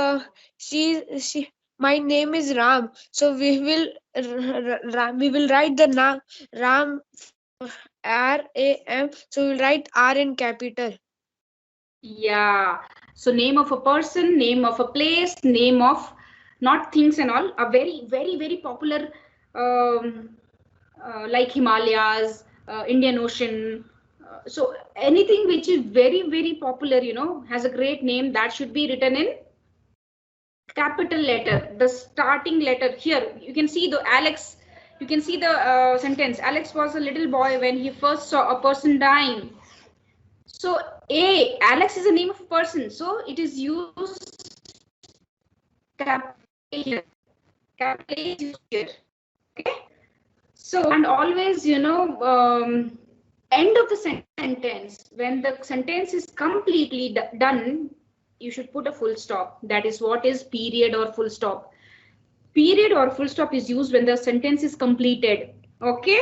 my name is Ram, so we will write the Ram, RAM, so we'll write R in capital.
Yeah. So name of a person, name of a place, name of not things and all, a very, very, very popular like Himalayas, Indian Ocean. So anything which is very, very popular, you know, has a great name, that should be written in capital letter. The starting letter here, you can see the Alex, you can see the sentence. Alex was a little boy when he first saw a person dying. So Alex is the name of a person. So it is used capital here. Capital A is used here. Okay. So, and always, you know, end of the sentence, when the sentence is completely done, you should put a full stop. That is what is period or full stop. Period or full stop is used when the sentence is completed. Okay.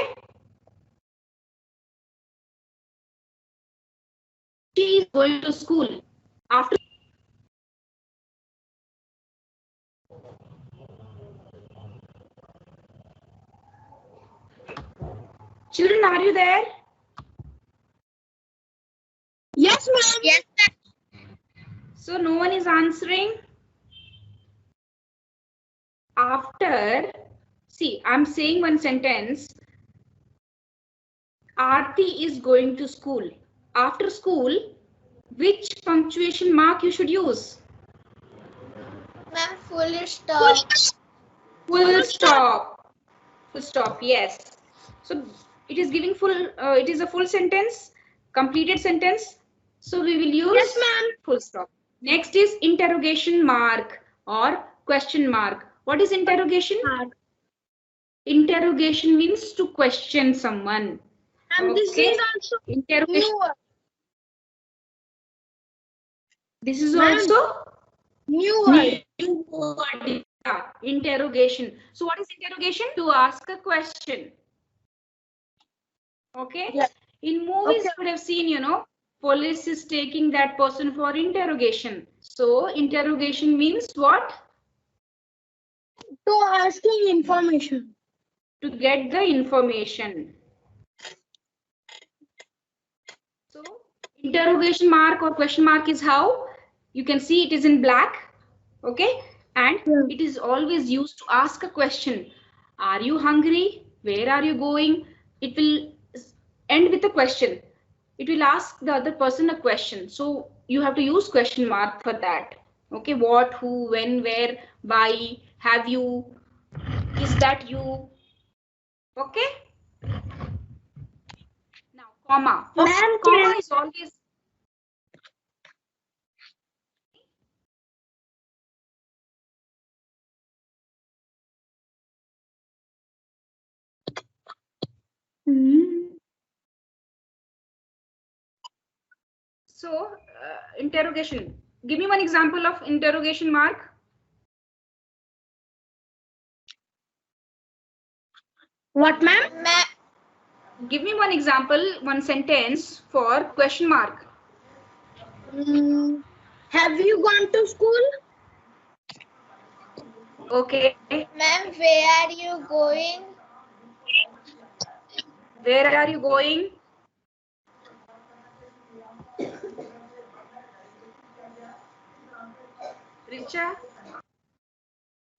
She is going to school. After children, are you there?
Yes, ma'am.
yes, ma'am.
So no one is answering. After, see, I'm saying one sentence. Aarti is going to school. After school, which punctuation mark you should use?
Ma'am, full stop.
Full stop. Full stop, yes. So it is giving full, it is a full sentence, completed sentence. So we will use
Yes, ma'am.
full stop. Next is interrogation mark or question mark. What is interrogation? Interrogation means to question someone.
And this
Okay.
is also
Interrogation.
new.
This is
Ma'am.
also
New word.
new word. Yeah, interrogation. So what is interrogation? To ask a question. Okay.
Yeah.
In movies,
Okay.
you would have seen, you know, police is taking that person for interrogation. So interrogation means what?
To asking information.
To get the information. So interrogation mark or question mark is how you can see it is in black. Okay. And
Yeah.
it is always used to ask a question. Are you hungry? Where are you going? It will end with a question. It will ask the other person a question. So you have to use question mark for that. Okay, what, who, when, where, why, have you, is that you? Okay. Now, comma.
Ma'am,
Comma is always. So, interrogation. Give me one example of interrogation mark.
what, ma'am?
Give me one example, one sentence for question mark.
Have you gone to school?
Okay.
Ma'am, where are you going?
Where are you going? Richa?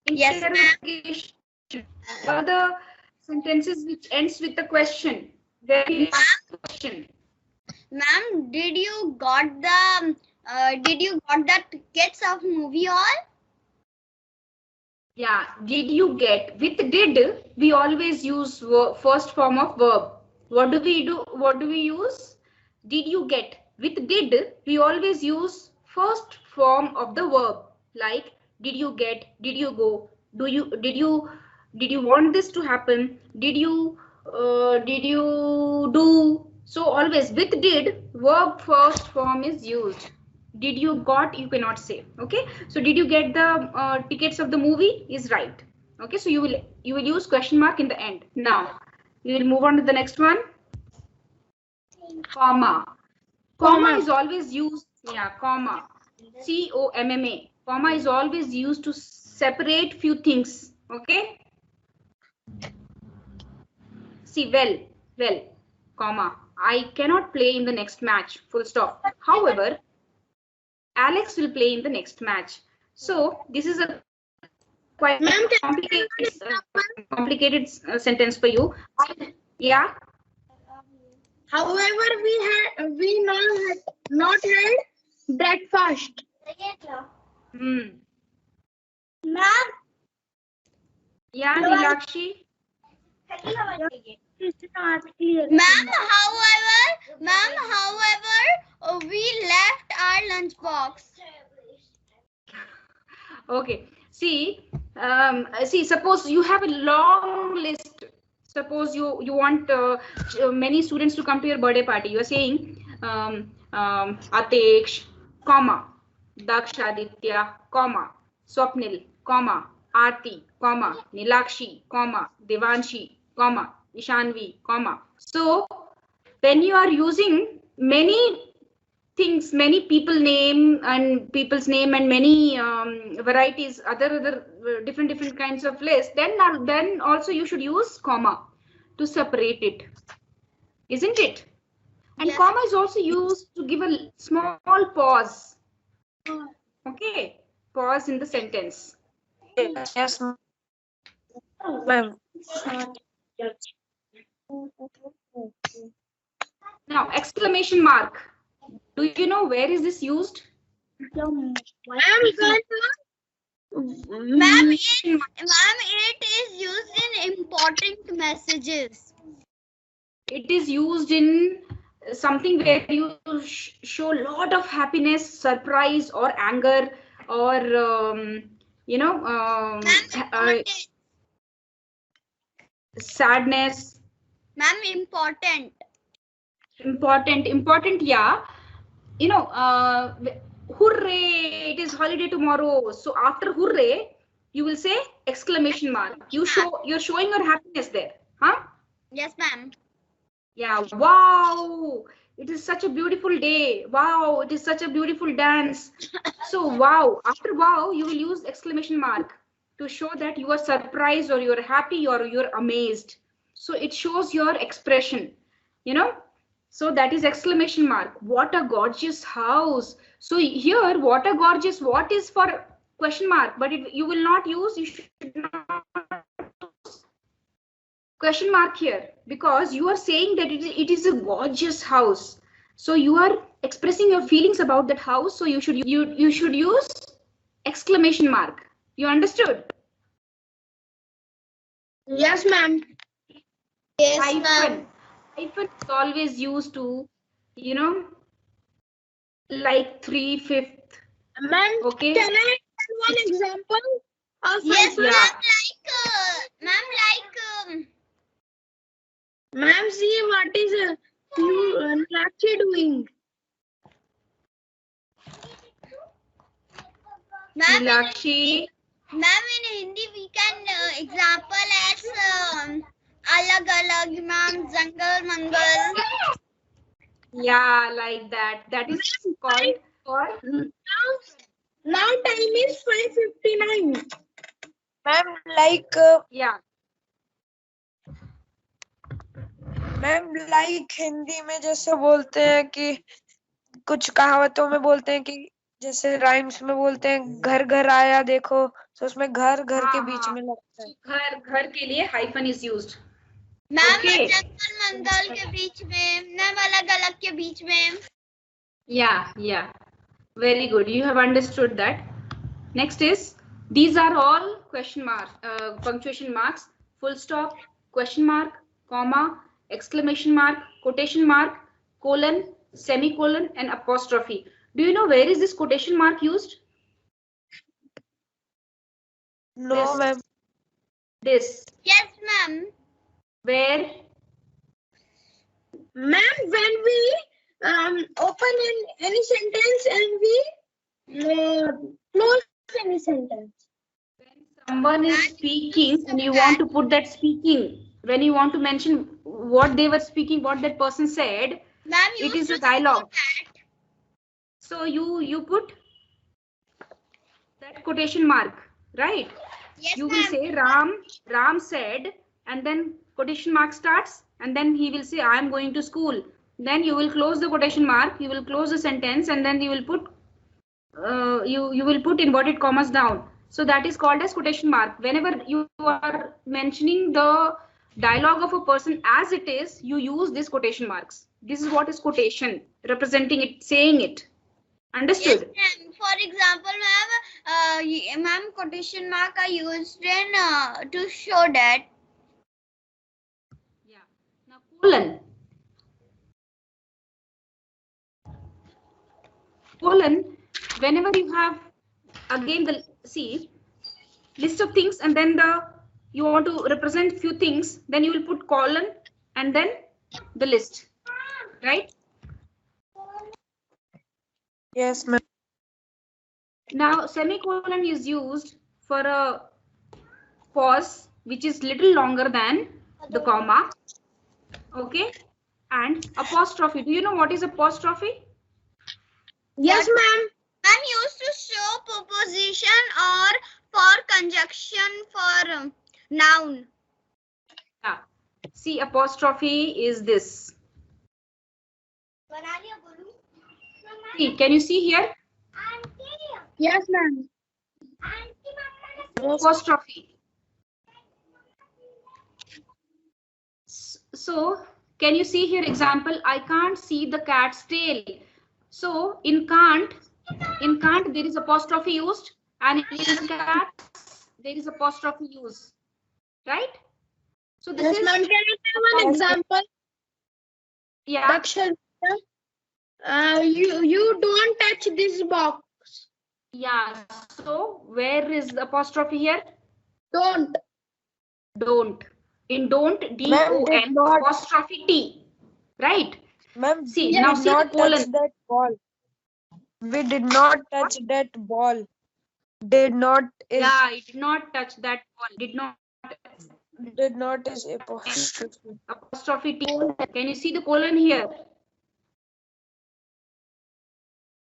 Yes, ma'am.
Interrogation. All the sentences which ends with a question. Very question.
Ma'am, did you got the tickets of movie hall?
Yeah. Did you get? With did, we always use first form of verb. What do we do? What do we use? Did you get? With did, we always use first form of the verb. Like, did you get? Did you go? Did you want this to happen? Did you do? So always with did, verb first form is used. Did you got? You cannot say. Okay. So did you get the tickets of the movie? Is right. Okay. So you will use question mark in the end. Now we will move on to the next one. Comma. Comma is always used. Yeah. Comma. COMMA. Comma is always used to separate few things. Okay. See, well, comma. I cannot play in the next match. Full stop. However, Alex will play in the next match. So this is a quite complicated sentence for you. Yeah.
However, we not had breakfast.
Hmm.
Ma'am,
Yeah, Nilakshi.
Ma'am, however, we left our lunchbox.
Okay. See, suppose you have a long list. Suppose you want many students to come to your birthday party. You are saying Atesh, comma, Dakshaditya, comma, Swapnil, comma, Aarti, comma, Nilakshi, comma, Devanshi, comma, Ishanvi, comma. So when you are using many things, many people's name and many varieties, other different kinds of lists, then also you should use comma to separate it, isn't it? And
Yes.
comma is also used to give a small pause. Okay, pause in the sentence.
Yes, ma'am.
Now, exclamation mark. Do you know where is this used?
Ma'am, it is used in important messages.
It is used in something where you show a lot of happiness, surprise, or anger, or sadness.
Ma'am, important.
Important, yeah. Hooray, it is holiday tomorrow. So after hooray, you will say exclamation mark. You're showing your happiness there. Huh?
Yes, ma'am.
Yeah, wow, it is such a beautiful day. Wow, it is such a beautiful dance. So wow, after wow, you will use exclamation mark to show that you are surprised or you're happy or you're amazed. So it shows your expression, So that is exclamation mark. What a gorgeous house. So here, what a gorgeous, what is for question mark, but you will not use, you should not question mark here because you are saying that it is a gorgeous house. So you are expressing your feelings about that house. So you should use exclamation mark. You understood?
Yes, ma'am.
Yes,
Hyphen.
ma'am.
Hyphen is always used to, like 3/5.
Ma'am,
Okay.
can I tell one example of
Yes,
hyphen?
Yeah.
Ma'am, see what is you Nakshi doing?
Milakshi.
Ma'am, in Hindi we can example as alag alag, ma'am, jangal mangal.
Yeah, like that. That is called for.
Now time is 5:59.
Ma'am like
Yeah.
Ma'am like Hindi में जैसे बोलते हैं कि कुछ कहावतों में बोलते हैं कि जैसे राइम्स में बोलते हैं घर घर आया देखो, तो उसमें घर घर के
हाँ,
बीच
हाँ।
में लगता है।
घर के लिए hyphen is used.
Ma'am,
Okay.
जंगल मंगल के बीच में, मैम अलग अलग के बीच में.
Yeah. Very good. You have understood that. Next is, these are all question marks, punctuation marks, full stop, question mark, comma, exclamation mark, quotation mark, colon, semicolon, and apostrophe. Do you know where is this quotation mark used?
No
This.
Ma'am
This.
Yes, ma'am.
Where?
Ma'am, when we open any sentence and we close any sentence.
Someone is speaking and you want to put that speaking. When you want to mention what they were speaking, what that person said,
Ma'am,
it is a dialogue. So you put that quotation mark, right?
Yes,
You will
ma'am.
say Ram said, and then quotation mark starts, and then he will say I am going to school. Then you will close the quotation mark, you will close the sentence, and then you will put you will put inverted commas down. So that is called as quotation mark. Whenever you are mentioning the dialogue of a person as it is, you use these quotation marks. This is what is quotation, representing it, saying it. Understood?
Yes, ma'am. For example, ma'am, quotation mark are used in to show that.
Yeah. Now colon. Colon. Whenever you have again the list of things, and then you want to represent few things, then you will put colon and then the list, right?
Yes ma'am
Now semicolon is used for a pause which is little longer than the comma. Okay, and apostrophe. Do you know what is apostrophe?
Yes, ma'am.
Ma'am, used to show preposition or for conjunction for noun.
Yeah. See, apostrophe is this. See, can you see here?
Yes, ma'am.
Apostrophe. So, can you see here example? I can't see the cat's tail. So, in can't there is apostrophe used, and in cat there is apostrophe used, right? So this
Yes,
is
ma'am. Can I tell one example?
yeah.
Daksha, you don't touch this box.
Yeah. So where is the apostrophe here?
Don't.
Don't. In don't, D
Ma'am,
O
did
N
not-
apostrophe T, right?
Ma'am
See,
we
now
did
see the
not touch
colon.
that ball. We did not touch that ball. Did not is
Yeah, it did not touch that ball.
did not is apostrophe.
Apostrophe T. Can you see the colon here?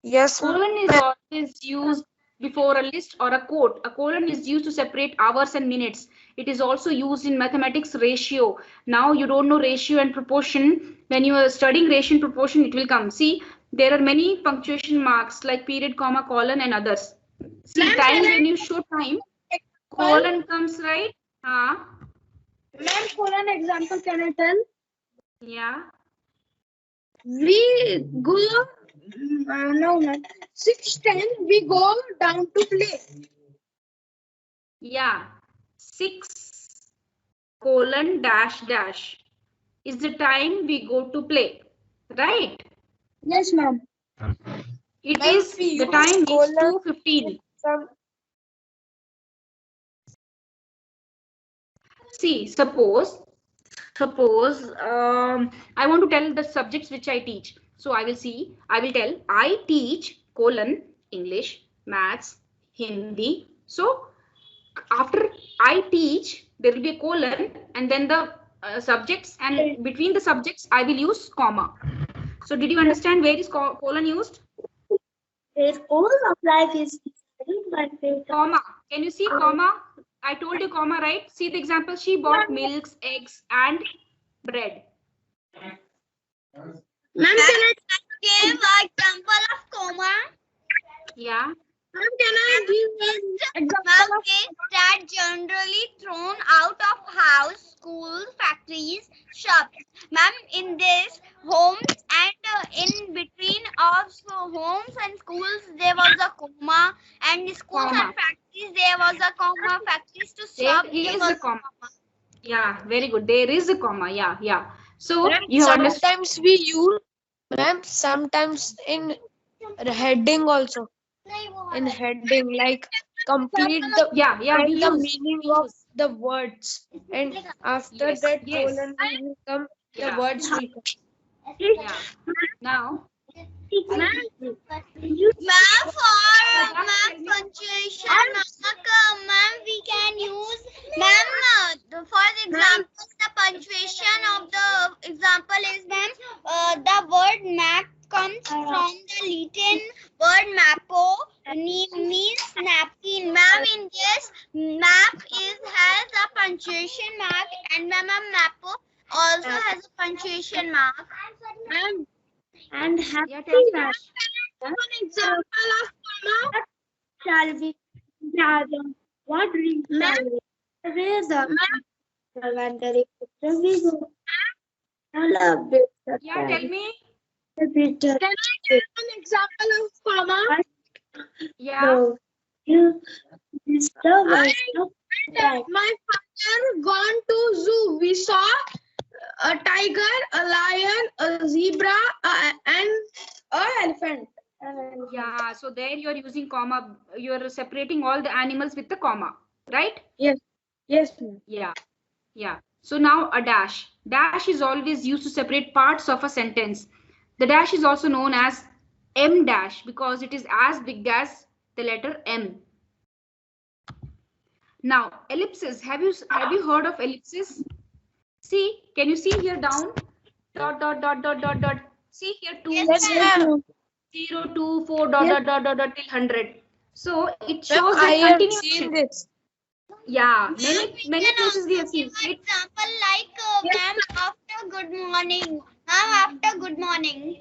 Yes,
Colon is always used before a list or a quote. A colon is used to separate hours and minutes. It is also used in mathematics ratio. Now you don't know ratio and proportion. When you are studying ratio and proportion, it will come. See, there are many punctuation marks like period, comma, colon, and others. See,
Ma'am,
time
can I-
when you show time, colon comes right.
Ma'am, colon example can I tell?
Yeah.
We go no, 6:10 we go down to play.
Yeah. 6:-- is the time we go to play. Right?
Yes, ma'am.
It
Ma'am,
is
we
the
use
time is
colon
2:15.
Some
See, suppose I want to tell the subjects which I teach. So I will tell I teach English, maths, Hindi. So after I teach, there will be a colon and then the subjects, and between the subjects I will use comma. So did you understand where is colon used?
Their goal of life is
Comma. Can you see comma? I told you comma, right? See the example. She bought milks, eggs, and bread.
Ma'am, can I
Give an example of comma.
Yeah.
Ma'am, can I give an example
Ma'am,
of
is that generally thrown out of house, schools, factories, shops. Ma'am, in this homes and in between of homes and schools there was a comma, and schools
Comma.
and factories there was a comma. Factories to
There
shop
is
there
a
was
comma. Yeah, very good. There is a comma. Yeah, yeah. So
Ma'am,
you have understood.
sometimes we use, ma'am, sometimes in heading also. In heading, like complete the
Yeah, yeah.
and
We
the
use.
meaning of the words, and after
Yes,
that
yes.
colon will come, the
Yeah.
words will come.
Yeah. Now.
Ma'am, for ma'am punctuation mark, ma'am we can use ma'am for the example the punctuation of the example is ma'am the word map comes from the Latin word mappo means napkin. Ma'am, in this map has a punctuation mark, and ma'am mappo also has a punctuation mark.
ma'am and happy
Yeah, tell me.
one example of comma shall we gather what rings raise up and the we go.
Yeah, tell me.
Can I give an example of comma?
Yeah.
My father gone to zoo. We saw a tiger, a lion, a zebra, and an elephant.
Yeah. So there you are using comma. You are separating all the animals with the comma, right?
Yes. Yes, ma'am.
Yeah. Yeah. So now a dash. Dash is always used to separate parts of a sentence. The dash is also known as M dash because it is as big as the letter M. Now ellipses. Have you heard of ellipses? See, can you see here down? Dot dot dot dot dot dot. See here 2,
Yes, ma'am.
0, 2, 4 dot dot dot dot dot till 100. So it
Ma'am,
shows
I
the
have
continuation.
seen this.
Yeah, many places we have seen.
Give example like ma'am after good morning. Ma'am after good morning.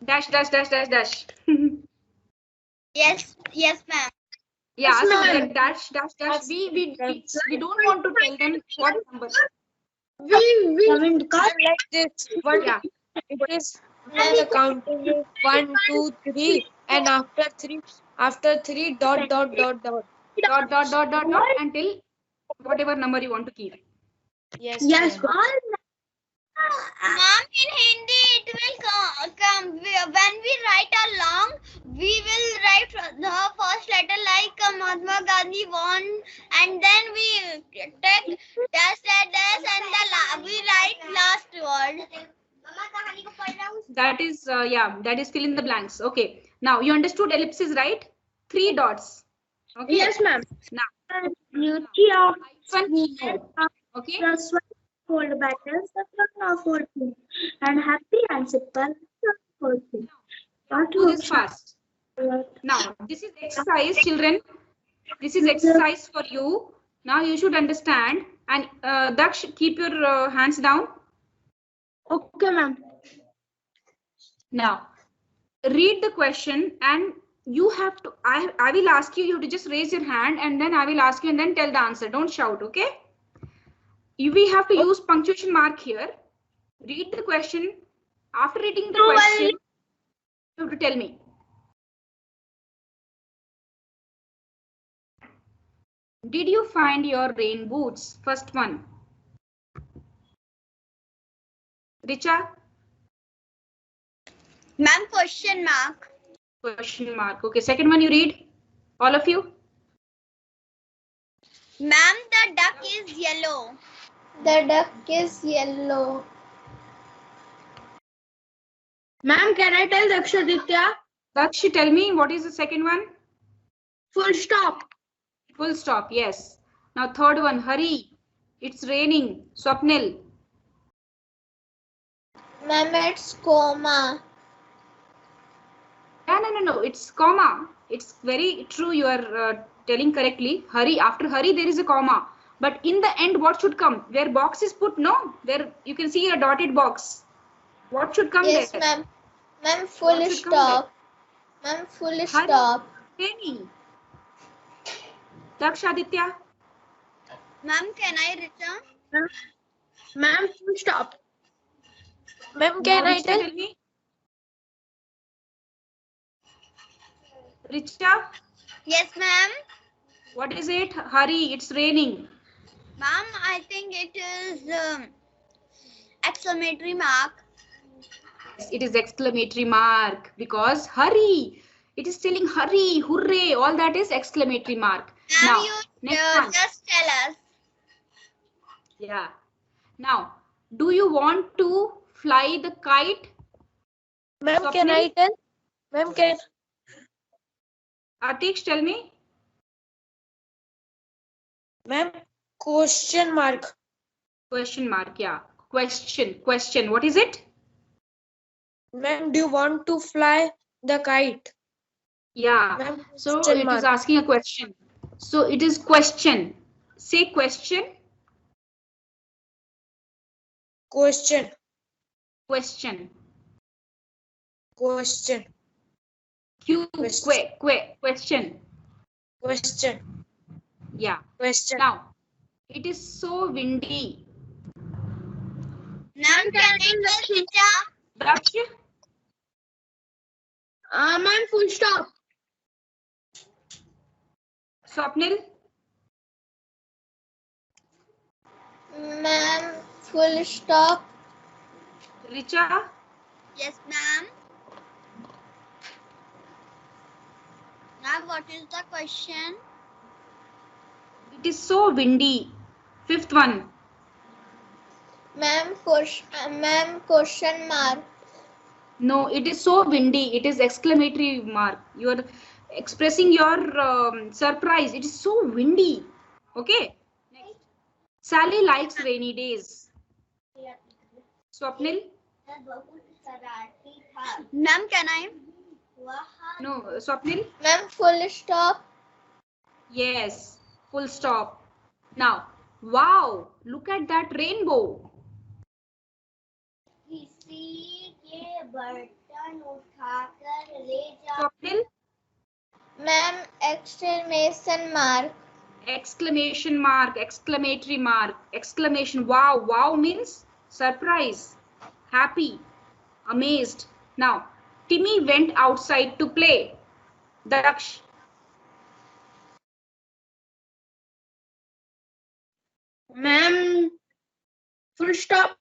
Dash dash dash dash dash.
Yes, ma'am.
Yeah, so
ma'am.
that dash dash dash. We don't want to tell them what number.
We
Ma'am, like this one,
Yeah.
it is the counting is 1, 2, 3, and after three dot dot dot dot.
Dot dot dot dot dot until whatever number you want to keep.
Yes.
yes,
ma'am.
Ma'am, in Hindi it will come when we write along. We will write the first letter like Mahatma Gandhi won, and then we take dash and we write last word.
That is that is fill in the blanks. Okay. Now you understood ellipses, right? 3 dots. Okay.
yes, ma'am.
Now
Beauty of
hyphen. Okay.
plus one fold battles of 14 and happy and simple 14.
Do this fast. Now this is exercise, children. This is exercise for you. Now you should understand. And Daksh, keep your hands down.
Okay, ma'am.
Now read the question, and you have to. I will ask you. You have to just raise your hand, and then I will ask you, and then tell the answer. Don't shout. Okay. we have to use punctuation mark here. Read the question. After reading the question, you have to tell me. Did you find your rain boots? First one. Richa?
Ma'am, question mark.
Question mark. Okay, second one you read. All of you?
Ma'am, the duck is yellow.
The duck is yellow. Ma'am, can I tell Dakshaditya?
Dakshi, tell me what is the second one?
Full stop.
Full stop, yes. Now third one, hurry. It's raining. Swapnil.
Ma'am, it's comma.
No. It's comma. It's very true. You are telling correctly. Hurry. After hurry, there is a comma. But in the end, what should come? Where box is put? No. There you can see a dotted box. What should come
Yes,
there?
ma'am. Ma'am,
What
full
should come there?
stop. Ma'am, full
Hurry.
stop.
Raining. Dakshaditya.
Ma'am, can I return?
Ma'am, full stop.
Ma'am,
Now,
can I
Richa,
tell?
tell me. Richa,
Yes, ma'am.
what is it? Hurry. It's raining.
Ma'am, I think it is exclamatory mark.
It is exclamatory mark because hurry. It is telling hurry, hooray. All that is exclamatory mark.
Ma'am,
Now,
you
next one.
just tell us.
Yeah. Now, do you want to fly the kite?
Ma'am, can I
Swapnil?
tell? Ma'am, can
Atish, tell me.
ma'am, question mark.
Question mark. Yeah. Question. What is it?
Ma'am, do you want to fly the kite?
Yeah.
Ma'am,
So
question
it
mark.
is asking a question. So it is question. Say question.
Question.
Question.
Question.
Question.
Question.
Yeah.
Question.
Now, it is so windy.
Ma'am, can I tell Richa?
Daksh?
Ma'am, full stop.
Swapnil?
Ma'am, full stop.
Richa?
Yes, ma'am. Ma'am, what is the question?
It is so windy. Fifth one.
Ma'am, question mark.
No, it is so windy. It is exclamatory mark. You are expressing your surprise. It is so windy. Okay. Next. Sally likes rainy days. Swapnil?
Ma'am, can I?
No, Swapnil?
Ma'am, full stop.
Yes. Full stop. Now, wow, look at that rainbow. Swapnil?
Ma'am, exclamation mark.
Exclamation mark, exclamatory mark, exclamation. Wow, wow means surprise, happy, amazed. Now, Timmy went outside to play. Daksh.
Ma'am, full stop.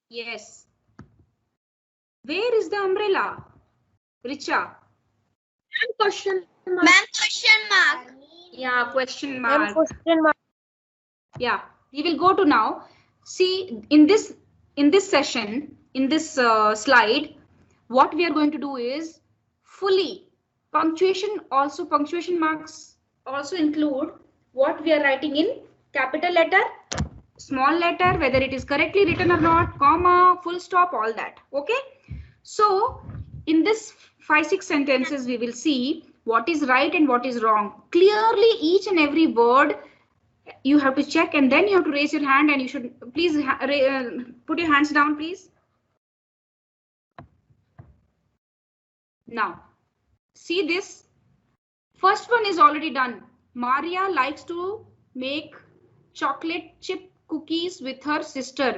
Yes. Where is the umbrella? Richa.
Ma'am, question mark.
Ma'am, question mark.
Yeah, question
Ma'am,
mark.
question mark.
Yeah, we will go to now. See, in this session, in this slide, what we are going to do is fully punctuation marks also include what we are writing in capital letter, small letter, whether it is correctly written or not, comma, full stop, all that. Okay. So in this 5-6 sentences, we will see what is right and what is wrong. Clearly, each and every word you have to check, and then you have to raise your hand, and you should please put your hands down, please. Now, see this. First one is already done. Maria likes to make chocolate chip cookies with her sister.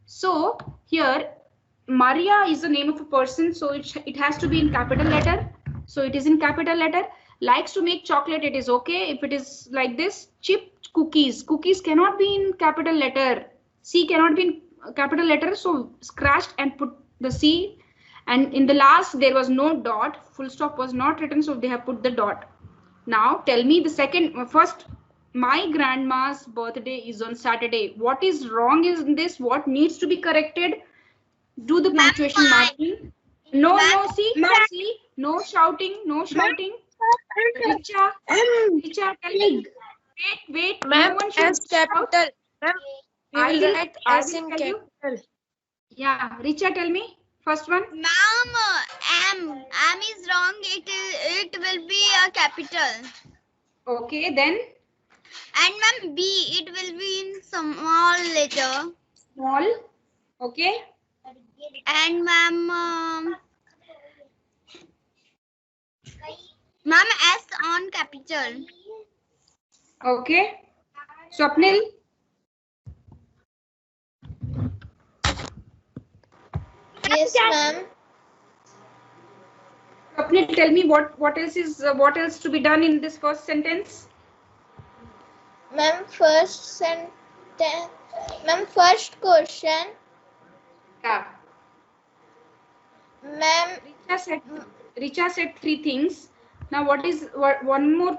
So here Maria is the name of a person, so it has to be in capital letter. So it is in capital letter. Likes to make chocolate, it is okay. If it is like this, chip cookies. Cookies cannot be in capital letter. C cannot be in capital letter. So scratched and put the C. And in the last, there was no dot. Full stop was not written, so they have put the dot. Now tell me the second, first, my grandma's birthday is on Saturday. What is wrong in this? What needs to be corrected? Do the punctuation marking. No, no, see, no shouting, no shouting. Richa, tell me. Wait,
Ma'am,
no one should
S capital. Ma'am, we
I
will
will-
write
I
S
will
in
tell you.
capital.
Yeah, Richa, tell me. First one.
Ma'am, M is wrong. It will be a capital.
Okay, then
And ma'am, B, it will be in small letter.
small. Okay.
And ma'am, S on capital.
Okay. Swapnil.
Yes, ma'am.
Swapnil, tell me what else to be done in this first sentence?
Ma'am, first question.
Yeah.
Ma'am,
Richa said three things. Now one more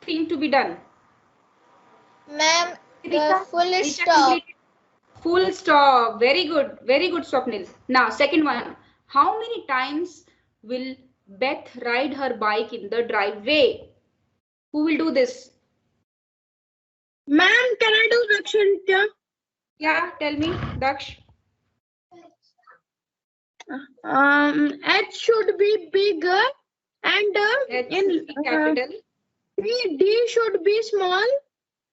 thing to be done?
ma'am,
Richa,
full
Richa
stop.
completed. Full stop. Very good, Swapnil. Now second one. How many times will Beth ride her bike in the driveway? Who will do this?
Ma'am, can I do Daksha?
Yeah, tell me, Daksh.
H should be bigger and
H should be capital.
D should be small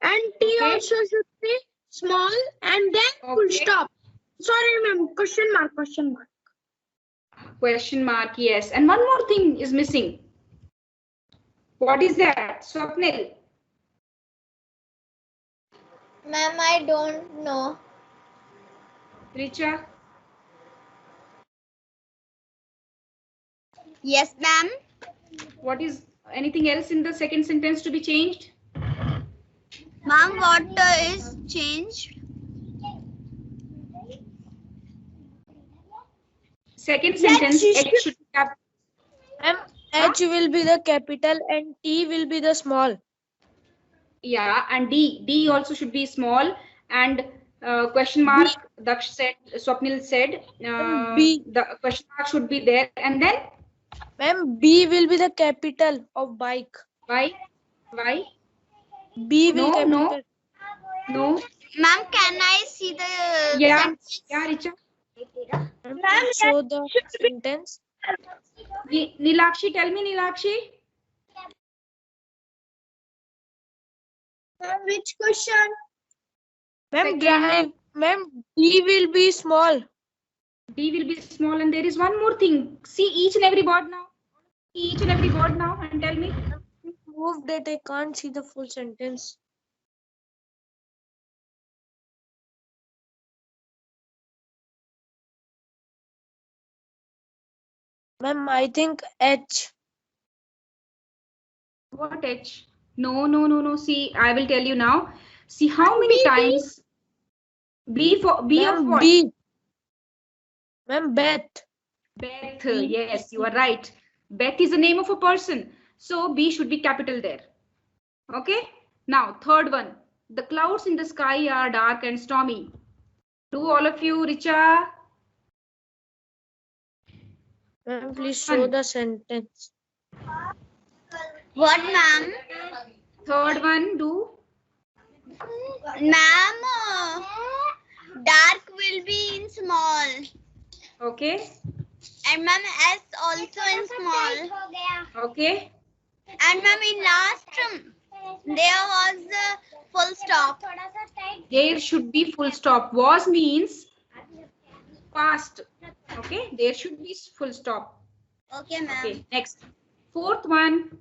and T
Okay.
also should be small and then full
Okay.
stop. Sorry, ma'am. Question mark.
Question mark, yes. And one more thing is missing. What is that? Swapnil.
Ma'am, I don't know.
Richa.
Yes, ma'am.
What is anything else in the second sentence to be changed?
Ma'am, what is change?
Second sentence, H should be capital.
Ma'am, H will be the capital and T will be the small.
Yeah, and D also should be small. And question mark, Daksh said, Swapnil said,
B.
the question mark should be there. And then
Ma'am, B will be the capital of bike.
why?
B will
No, no.
capital.
No.
Ma'am, can I see the
Yeah.
sentence?
Yeah, Richa.
Ma'am, please show the sentence.
Nilakshi, tell me, Nilakshi.
Which question?
Ma'am, D will be small.
D will be small, and there is one more thing. See each and every word now. See each and every word now and tell me.
Move that I can't see the full sentence. Ma'am, I think H.
What H? No. See, I will tell you now. See how many times B for B of
Ma'am,
what?
B. Ma'am, Beth.
Beth. Yes, you are right. Beth is the name of a person. So B should be capital there. Okay. Now, third one. The clouds in the sky are dark and stormy. Do all of you, Richa?
Ma'am, please show the sentence.
What, ma'am?
Third one, do.
Ma'am, dark will be in small.
Okay.
And ma'am, S also in small.
Okay.
And ma'am, in last, there was a full stop.
There should be full stop. Was means past. Okay. There should be full stop.
Okay, ma'am.
Okay. Next. Fourth one.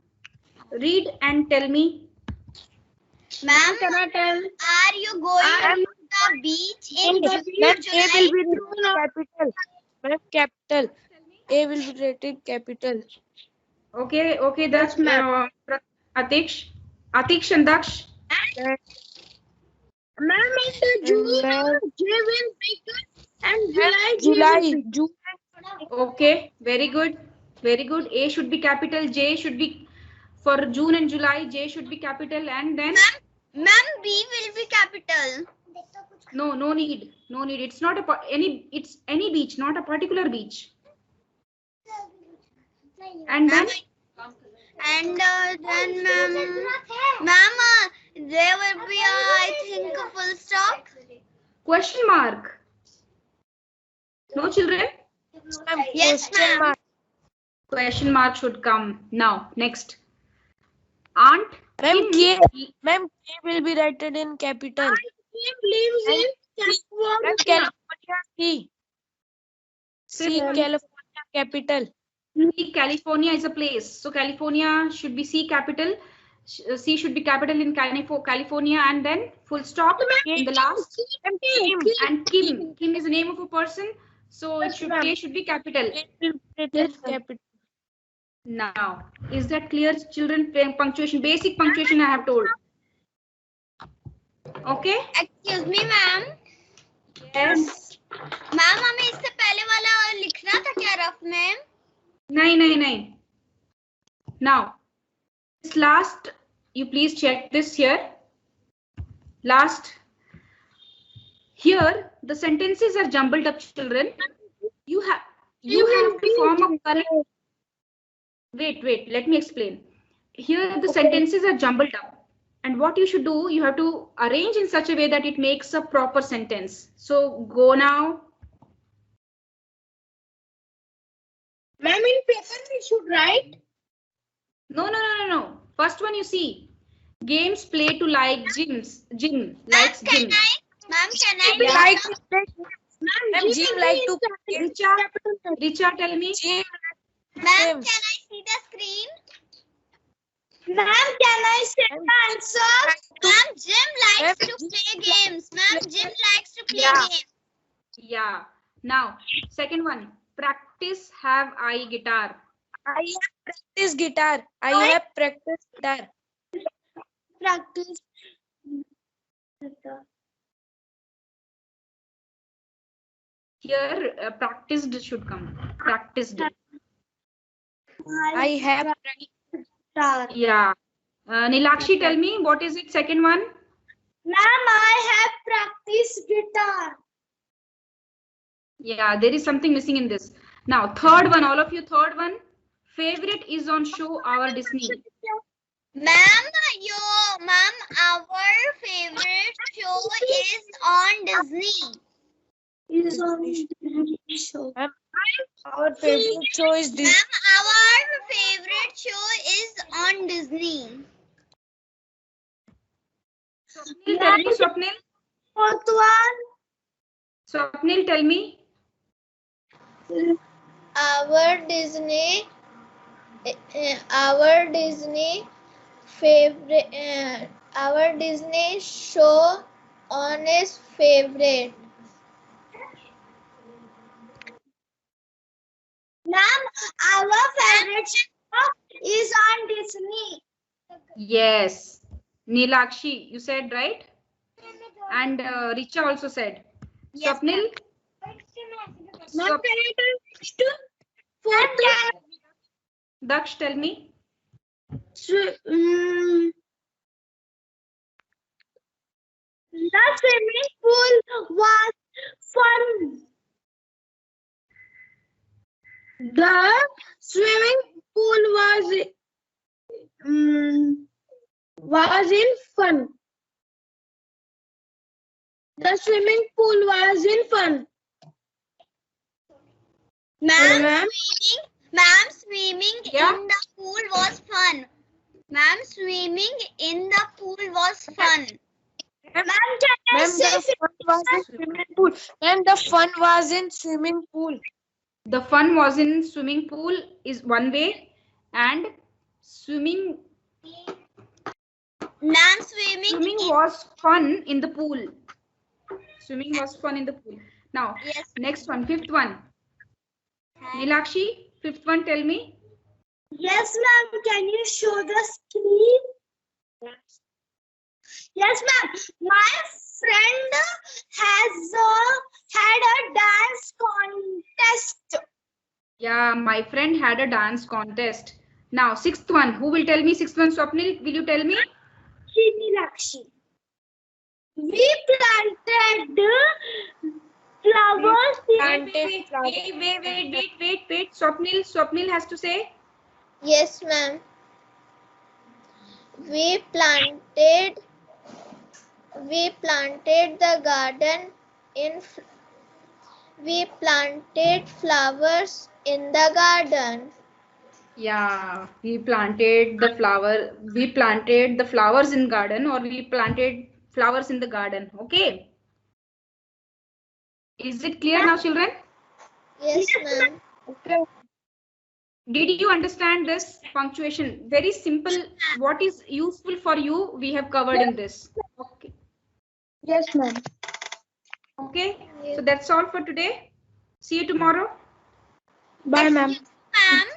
Read and tell me.
Ma'am,
Can I tell?
are you going to the beach in
Ma'am,
June,
A
July.
will be rated capital. Ma'am, capital. A will be rated capital.
Okay, okay, that's
Yes, ma'am.
Atish and Daksh.
Ma'am, in June,
Ma'am,
J will bigger and July, J
July,
will big.
June.
Okay, very good. Very good. A should be capital, J should be for June and July, J should be capital, and then
Ma'am, B will be capital.
no need. No need. It's not it's any beach, not a particular beach. And then
And then, ma'am, there will be I think a full stop.
question mark. No, children?
Ma'am,
Yes,
question
ma'am.
mark.
Question mark should come now. Next. Aunt
Ma'am,
Kim.
Ma'am, K will be rated in capital.
Kim lives in
Ma'am,
California.
California, C. C,
Ma'am.
California, capital.
C, California is a place. So California should be C capital. C should be capital in California, and then full stop in the last.
Ma'am, Kim.
And Kim. Kim is the name of a person. So it should K should be capital.
K will be rated capital.
Now, is that clear, children? Punctuation, basic punctuation I have told. Okay?
Excuse me, ma'am.
Yes.
Ma'am हमें इससे पहले वाला लिखना था क्या rough में?
नहीं. Now, this last, you please check this here. Last. Here, the sentences are jumbled up, children. You have to form a correct. Wait, let me explain. Here, the sentences are jumbled up. And what you should do, you have to arrange in such a way that it makes a proper sentence. So go now.
Ma'am, in paper we should write.
No. First one you see. Games play to like gym likes gym.
Ma'am, can I?
Yeah.
Like,
Ma'am,
Jim like to
Richa, tell me.
Jim.
Ma'am, can I see the screen?
Ma'am, can I say the answer?
Ma'am, Jim likes
Ma'am,
to play games. Ma'am, Jim likes to play
Yeah.
games.
Yeah. Now, second one. Practice have I guitar.
I have practiced guitar. I have practiced guitar.
Practice.
Here, practiced should come. Practiced.
I have practiced.
Yeah. Nilakshi, tell me, what is it? Second one?
Ma'am, I have practiced guitar.
Yeah, there is something missing in this. Now, third one, all of you, third one. Favorite is on show our Disney.
Ma'am, our favorite show is on Disney.
Is on show.
Our favorite show is this.
Ma'am, our favorite show is on Disney.
Swapnil, tell me, Swapnil.
Fourth one.
Swapnil, tell me.
Our Disney favorite, our Disney show on his favorite.
Ma'am, our favorite show is on Disney.
Yes. Nilakshi, you said right? And Richa also said.
Yes,
Swapnil?
Ma'am,
Swap-
can I tell next to fourth one?
Daksh, tell me.
The swimming pool was fun. The swimming pool was in fun. The swimming pool was in fun.
Ma'am, swimming
Yeah.
in the pool was fun. Ma'am, swimming in the pool was fun.
Ma'am, can I
Ma'am,
say
the fun was in swimming pool. Ma'am, the fun was in swimming pool.
The fun was in swimming pool is one way, and swimming
Ma'am, swimming
was fun in the pool. Swimming was fun in the pool. Now,
Yes.
next one, fifth one. Nilakshi, fifth one, tell me.
Yes, ma'am. Can you show the screen? Yes, ma'am. My friend has had a dance contest.
Yeah, my friend had a dance contest. Now, sixth one. Who will tell me sixth one? Swapnil, will you tell me?
Lakshi. We planted flowers.
Wait. Swapnil has to say.
Yes, ma'am. We planted the garden in. We planted flowers in the garden.
Yeah, we planted the flowers in garden, or we planted flowers in the garden. Okay. Is it clear now, children?
Yes, ma'am.
Did you understand this punctuation? Very simple. What is useful for you, we have covered in this. Okay.
Yes, ma'am.
Okay. So that's all for today. See you tomorrow.
Bye, ma'am.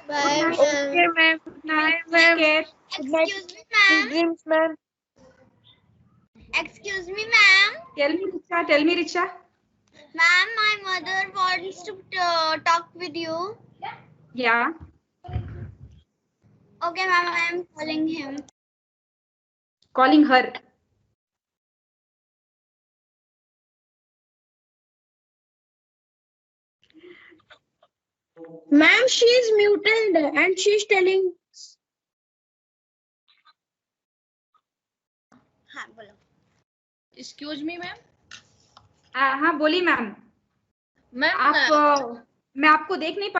Bye,
night.
ma'am.
ma'am.
Good night. Take care.
Excuse me, ma'am.
Dreams, ma'am.
Excuse me, ma'am.
Tell me, Richa.
Ma'am, my mother wants to talk with you.
Yeah.
Okay, ma'am, I am calling him.
Calling her.
Ma'am, she is muted and she is telling.
Excuse me ma'am.
हाँ बोली ma'am.
Ma'am
आप मैं आपको देख नहीं